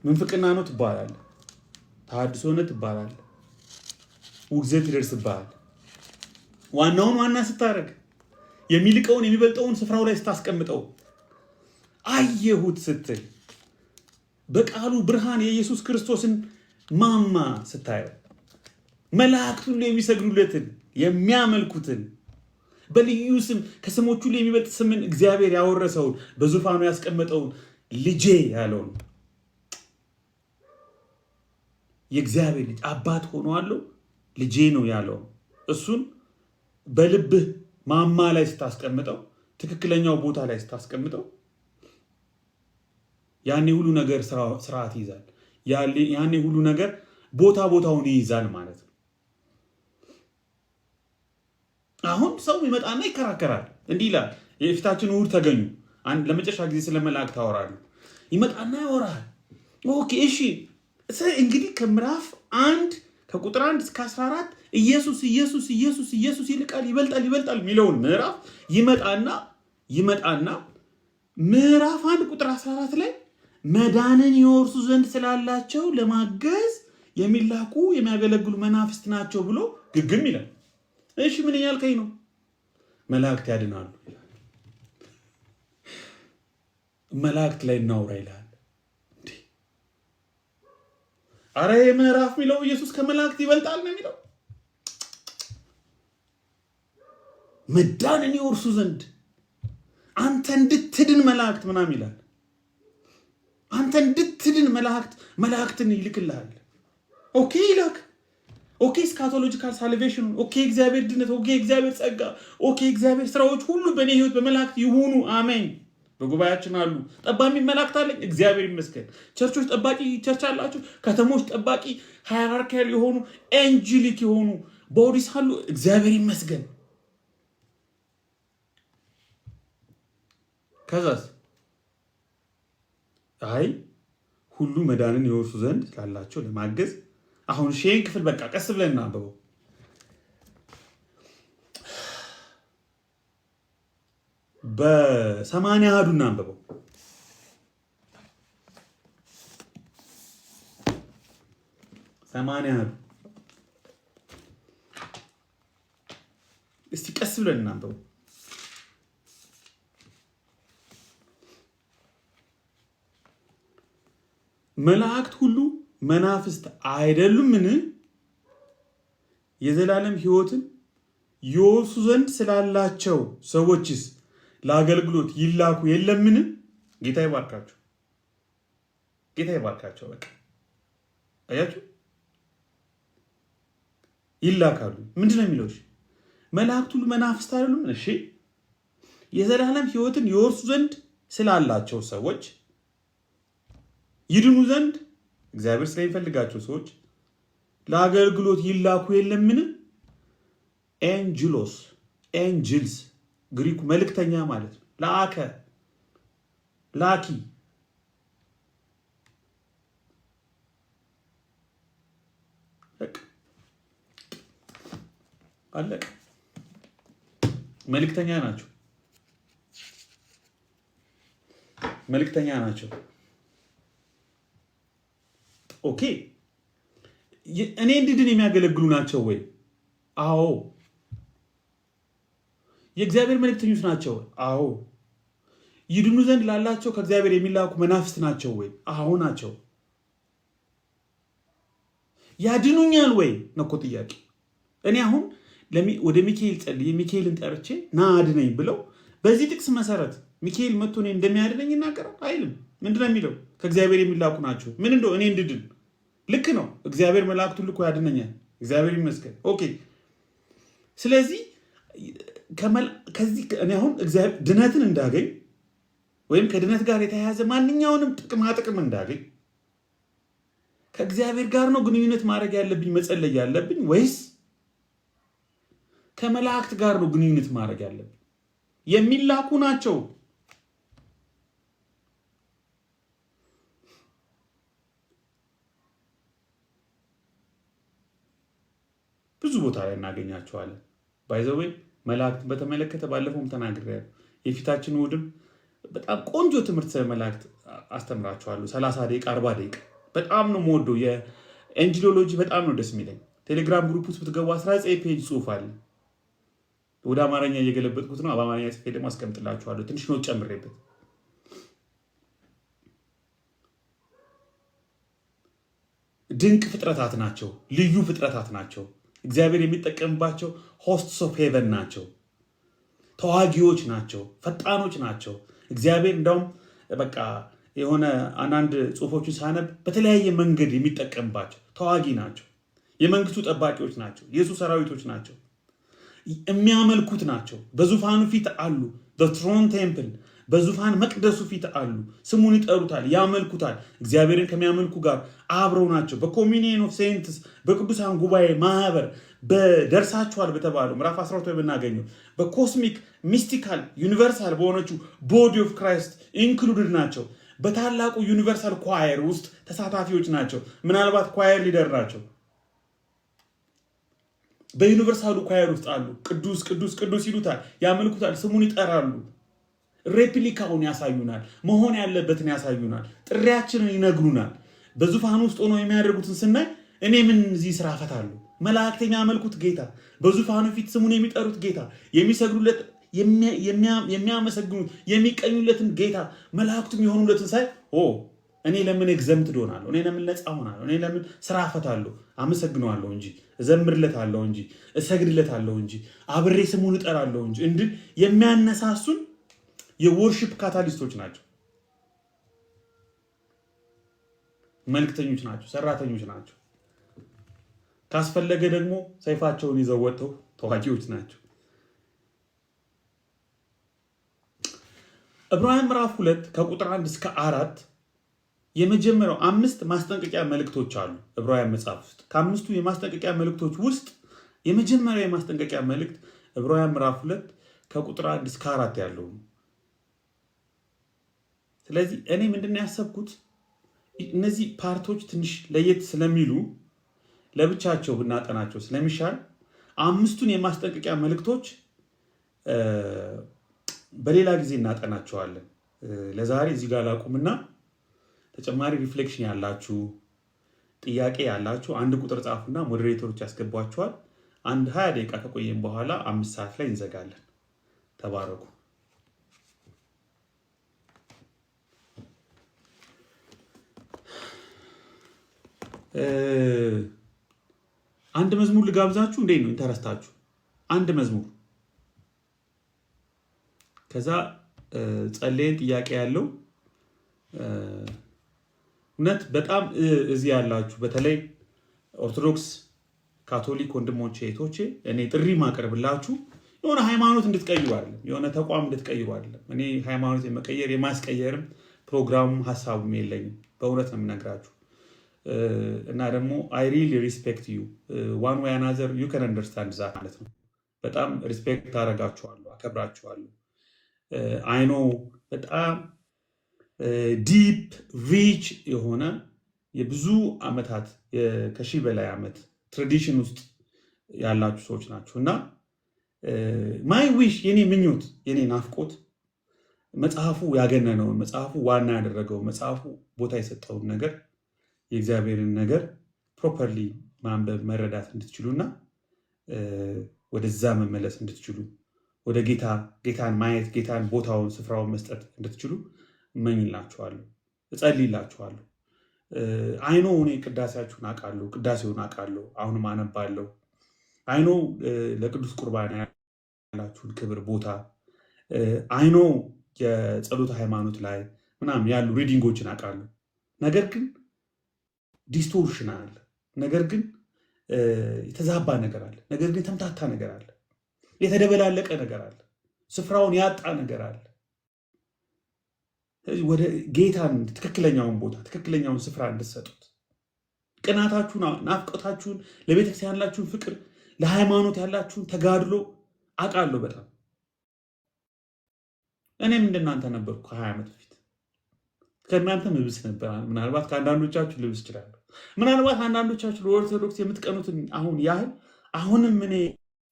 A: ምንፍቅና ነው ትባላለህ፣ ተሐድሶ ነው ትባላለህ፣ ውግዘት ይደርስብሃል። ዋናውን ዋና ስታደርግ የሚልቀውን የሚበልጠውን ስፍራው ላይ ስታስቀምጠው አየሁት ስትል በቃሉ ብርሃን የኢየሱስ ክርስቶስን ማማ ስታየው መላእክት ሁሉ የሚሰግዱለትን የሚያመልኩትን በልዩ ስም ከስሞቹ ሁሉ የሚበልጥ ስምን እግዚአብሔር ያወረሰውን በዙፋኑ ያስቀመጠውን ልጄ ያለውን የእግዚአብሔር ልጅ አባት ሆኖአለሁ ልጄ ነው ያለው እሱን በልብህ ማማ ላይ ስታስቀምጠው ትክክለኛው ቦታ ላይ ስታስቀምጠው ያኔ ሁሉ ነገር ስርዓት ይይዛል። ያኔ ሁሉ ነገር ቦታውን ይይዛል ማለት ነው። አሁን ሰው ይመጣና ይከራከራል። እንዲህ ይላል፣ የፊታችን እሑድ ተገኙ ለመጨረሻ ጊዜ ስለ መላእክት ታወራሉ። ይመጣና ያወራል። ኦኬ እሺ፣ እንግዲህ ከምዕራፍ 1 ከቁጥር 1 እስከ 14 ኢየሱስ ይልቃል ይበልጣል የሚለውን ምዕራፍ ይመጣና ምዕራፍ 1 ቁጥር 14 ላይ መዳንን ይወርሱ ዘንድ ስላላቸው ለማገዝ የሚላኩ የሚያገለግሉ መናፍስት ናቸው ብሎ ግግም ይላል። እሺ ምን ያልከኝ ነው? መላእክት ያድናሉ ይላል። መላእክት ላይ እናውራ ይላል። አረ ምዕራፍ የሚለው ኢየሱስ ከመላእክት ይበልጣል ነው የሚለው። መዳንን ይወርሱ ዘንድ አንተ እንድትድን መላእክት ምናምን ይላል። አንተ እንድትድን መላእክትን ይልክልሃል። ኦኬ ይላክ። ኦኬ ስካቶሎጂካል ሳልቬሽን፣ ኦኬ እግዚአብሔር ድነት፣ ኦኬ እግዚአብሔር ጸጋ፣ ኦኬ እግዚአብሔር ስራዎች ሁሉ በእኔ ህይወት በመላእክት ይሁኑ። አሜን። በጉባኤያችን አሉ ጠባሚ መላእክት አለኝ፣ እግዚአብሔር ይመስገን። ቸርቾች ጠባቂ ቸርች አላችሁ። ከተሞች ጠባቂ ሃይራርኪያል የሆኑ ኤንጂሊክ የሆኑ ቦዲስ አሉ፣ እግዚአብሔር ይመስገን። ከዛስ አይ ሁሉ መዳንን ይወርሱ ዘንድ ላላቸው ለማገዝ አሁን ሼን ክፍል በቃ ቀስ ብለን እናንብበው። በ80 አሐዱ እናንብበው። እስቲ ቀስ ብለን እናንብበው። መላእክት ሁሉ መናፍስት አይደሉምን? የዘላለም ሕይወትን ይወርሱ ዘንድ ስላላቸው ሰዎችስ ለአገልግሎት ይላኩ የለምን? ጌታ ይባርካቸው። በቃ አያችሁ፣ ይላካሉ። ምንድነው የሚለው? መላእክት ሁሉ መናፍስት አይደሉም? እሺ፣ የዘላለም ሕይወትን ይወርሱ ዘንድ ስላላቸው ሰዎች ይድኑ ዘንድ እግዚአብሔር ስለሚፈልጋቸው ሰዎች ለአገልግሎት ይላኩ የለምን? ኤንጅልስ ግሪኩ መልእክተኛ ማለት ነው። ላኪ አለቀ። መልእክተኛ ናቸው። ኦኬ እኔ እንድድን የሚያገለግሉ ናቸው ወይ? አዎ። የእግዚአብሔር መልእክተኞች ናቸው? አዎ። ይድኑ ዘንድ ላላቸው ከእግዚአብሔር የሚላኩ መናፍስት ናቸው ወይ? አዎ ናቸው። ያድኑኛል ወይ ነው እኮ ጥያቄ። እኔ አሁን ወደ ሚካኤል ጸልዬ ሚካኤልን ጠርቼ ና አድነኝ ብለው በዚህ ጥቅስ መሰረት ሚካኤል መጥቶ እኔ እንደሚያድነኝ ይናገራል አይልም? ምንድነው የሚለው? ከእግዚአብሔር የሚላኩ ናቸው። ምን እንደው እኔ እንድድን ልክ ነው። እግዚአብሔር መላእክቱን ልኮ ያድነኛል። እግዚአብሔር ይመስገን። ኦኬ ስለዚህ ከዚህ እኔ አሁን እግዚአብሔር ድነትን እንዳገኝ ወይም ከድነት ጋር የተያያዘ ማንኛውንም ጥቅም እንዳገኝ ከእግዚአብሔር ጋር ነው ግንኙነት ማድረግ ያለብኝ መጸለይ ያለብኝ ወይስ ከመላእክት ጋር ነው ግንኙነት ማድረግ ያለብኝ? የሚላኩ ናቸው። ብዙ ቦታ ላይ እናገኛቸዋለን። ባይዘዌ መላእክት በተመለከተ ባለፈውም ተናግሬያለሁ። የፊታችን እሑድም በጣም ቆንጆ ትምህርት መላእክት አስተምራቸዋለሁ። 30 ደቂቃ 40 ደቂቃ በጣም ነው የምወደው። የኤንጂሎሎጂ በጣም ነው ደስ የሚለኝ። ቴሌግራም ግሩፕ ውስጥ ብትገቡ 19 ፔጅ ጽሑፍ አለ። ወደ አማርኛ እየገለበጥኩት ነው። በአማርኛ ጽፌ ደግሞ አስቀምጥላችኋለሁ። ትንሽ ነው ጨምሬበት። ድንቅ ፍጥረታት ናቸው። ልዩ ፍጥረታት ናቸው። እግዚአብሔር የሚጠቀምባቸው ሆስትስ ኦፍ ሄቨን ናቸው። ተዋጊዎች ናቸው። ፈጣኖች ናቸው። እግዚአብሔር እንደውም በቃ የሆነ አንዳንድ ጽሑፎችን ሳነብ በተለያየ መንገድ የሚጠቀምባቸው ተዋጊ ናቸው። የመንግስቱ ጠባቂዎች ናቸው። የኢየሱስ ሰራዊቶች ናቸው። የሚያመልኩት ናቸው። በዙፋኑ ፊት አሉ። በትሮን ቴምፕል በዙፋን መቅደሱ ፊት አሉ። ስሙን ይጠሩታል፣ ያመልኩታል። እግዚአብሔርን ከሚያመልኩ ጋር አብረው ናቸው። በኮሚኒየን ኦፍ ሴንትስ በቅዱሳን ጉባኤ ማህበር በደርሳችኋል በተባለው ምዕራፍ 12 ብናገኘው በኮስሚክ ሚስቲካል ዩኒቨርሳል በሆነችው ቦዲ ኦፍ ክራይስት ኢንክሉድድ ናቸው። በታላቁ ዩኒቨርሳል ኳየር ውስጥ ተሳታፊዎች ናቸው። ምናልባት ኳየር ሊደር ናቸው። በዩኒቨርሳሉ ኳየር ውስጥ አሉ። ቅዱስ ቅዱስ ቅዱስ ይሉታል፣ ያመልኩታል፣ ስሙን ይጠራሉ። ሬፕሊካውን ያሳዩናል። መሆን ያለበትን ያሳዩናል። ጥሪያችንን ይነግሩናል። በዙፋኑ ውስጥ ሆነው የሚያደርጉትን ስናይ እኔ ምን እዚህ ስራ ፈታለሁ? መላእክት የሚያመልኩት ጌታ፣ በዙፋኑ ፊት ስሙን የሚጠሩት ጌታ፣ የሚሰግዱለት፣ የሚያመሰግኑት፣ የሚቀኙለትን ጌታ፣ መላእክቱም የሆኑለትን ሳይ እኔ ለምን ኤግዘምትድ ሆናለሁ? እኔ ለምን ነፃ ሆናለሁ? እኔ ለምን ስራ ፈታለሁ? አመሰግነዋለሁ እንጂ እዘምርለታለሁ እንጂ እሰግድለታለሁ እንጂ አብሬ ስሙን እጠራለሁ እንጂ እንድን የሚያነሳሱን የወርሺፕ ካታሊስቶች ናቸው። መልክተኞች ናቸው። ሰራተኞች ናቸው። ካስፈለገ ደግሞ ሰይፋቸውን ይዘው ወጥተው ተዋጊዎች ናቸው። ዕብራውያን ምዕራፍ 2 ከቁጥር 1 እስከ 4 የመጀመሪያው 5 ማስጠንቀቂያ መልእክቶች አሉ። ዕብራውያን መጽሐፍ ውስጥ ከአምስቱ የማስጠንቀቂያ መልእክቶች ውስጥ የመጀመሪያው የማስጠንቀቂያ መልእክት ዕብራውያን ምዕራፍ 2 ከቁጥር 1 እስከ 4 ያለው። ስለዚህ እኔ ምንድነው ያሰብኩት እነዚህ ፓርቶች ትንሽ ለየት ስለሚሉ ለብቻቸው ብናጠናቸው ስለሚሻል አምስቱን የማስጠንቀቂያ መልእክቶች በሌላ ጊዜ እናጠናቸዋለን። ለዛሬ እዚህ ጋር ላቁምና ተጨማሪ ሪፍሌክሽን ያላችሁ ጥያቄ ያላችሁ አንድ ቁጥር ጻፉና ሞዴሬተሮች ያስገቧቸዋል። አንድ 20 ደቂቃ ከቆየን በኋላ 5 ሰዓት ላይ እንዘጋለን። ተባረኩ። አንድ መዝሙር ልጋብዛችሁ። እንዴት ነው ኢንተረስታችሁ? አንድ መዝሙር ከዛ ጸልየን ጥያቄ ያለው እውነት በጣም እዚህ ያላችሁ በተለይ ኦርቶዶክስ ካቶሊክ ወንድሞቼ እህቶቼ እኔ ጥሪ ማቀርብላችሁ የሆነ ሃይማኖት እንድትቀይሩ አይደለም፣ የሆነ ተቋም እንድትቀይሩ አይደለም። እኔ ሃይማኖት የመቀየር የማስቀየርም ፕሮግራሙም ሀሳቡም የለኝም። በእውነት ነው የምነግራችሁ። እና ደግሞ አይ ሪሊ ሪስፔክት ዩ ዋን ወይ አናዘር ዩ ካን አንደርስታንድ ዛት ማለት ነው። በጣም ሪስፔክት አደርጋችኋለሁ፣ አከብራችኋለሁ። አይኖ በጣም ዲፕ ሪች የሆነ የብዙ ዓመታት ከሺህ በላይ ዓመት ትራዲሽን ውስጥ ያላችሁ ሰዎች ናቸው እና ማይ ዊሽ የኔ ምኞት የኔ ናፍቆት መጽሐፉ ያገነነውን መጽሐፉ ዋና ያደረገው መጽሐፉ ቦታ የሰጠውን ነገር የእግዚአብሔርን ነገር ፕሮፐርሊ ማንበብ መረዳት እንድትችሉና ወደዛ መመለስ እንድትችሉ ወደ ጌታን ማየት ጌታን ቦታውን ስፍራውን መስጠት እንድትችሉ እመኝላችኋለሁ፣ እጸልይላችኋለሁ። አይኖ እኔ ቅዳሴያችሁን አውቃለሁ፣ ቅዳሴውን አውቃለሁ፣ አሁንም አነባለሁ። አይኖ ለቅዱስ ቁርባን ያላችሁን ክብር ቦታ አይኖ የጸሎት ሃይማኖት ላይ ምናምን ያሉ ሪዲንጎችን አውቃለሁ። ነገር ግን ዲስቶርሽን አለ፣ ነገር ግን የተዛባ ነገር አለ፣ ነገር ግን የተምታታ ነገር አለ። የተደበላለቀ ነገር አለ። ስፍራውን ያጣ ነገር አለ። ወደ ጌታን ትክክለኛውን ቦታ ትክክለኛውን ስፍራ እንድትሰጡት ቅናታችሁን፣ ናፍቆታችሁን፣ ለቤተክርስቲያን ያላችሁን ፍቅር፣ ለሃይማኖት ያላችሁን ተጋድሎ አውቃለሁ በጣም እኔም እንደናንተ ነበርኩ። ከ20 ዓመት በፊት ከእናንተ ምብስ ነበር። ምናልባት ከአንዳንዶቻችሁ ልብስ ይችላሉ። ምናልባት አንዳንዶቻችሁ ለኦርቶዶክስ የምትቀኑትን አሁን ያህል አሁንም እኔ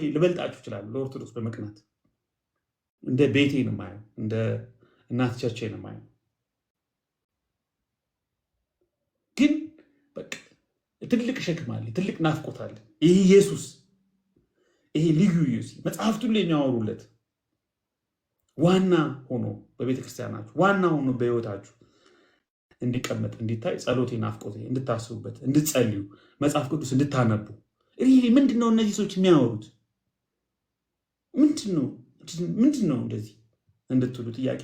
A: ልበልጣችሁ ይችላሉ። ለኦርቶዶክስ በመቅናት እንደ ቤቴ ነው የማየው፣ እንደ እናት ቸርቼ ነው የማየው። ግን በቃ ትልቅ ሸክም አለ፣ ትልቅ ናፍቆት አለ። ይህ ኢየሱስ፣ ይሄ ልዩ ኢየሱስ መጽሐፍቱን ላይ የሚያወሩለት ዋና ሆኖ በቤተክርስቲያናችሁ ዋና ሆኖ በህይወታችሁ እንዲቀመጥ እንዲታይ ጸሎቴ፣ ናፍቆቴ እንድታስቡበት፣ እንድትጸልዩ፣ መጽሐፍ ቅዱስ እንድታነቡ። ምንድን ነው እነዚህ ሰዎች የሚያወሩት? ምንድን ነው እንደዚህ እንድትሉ ጥያቄ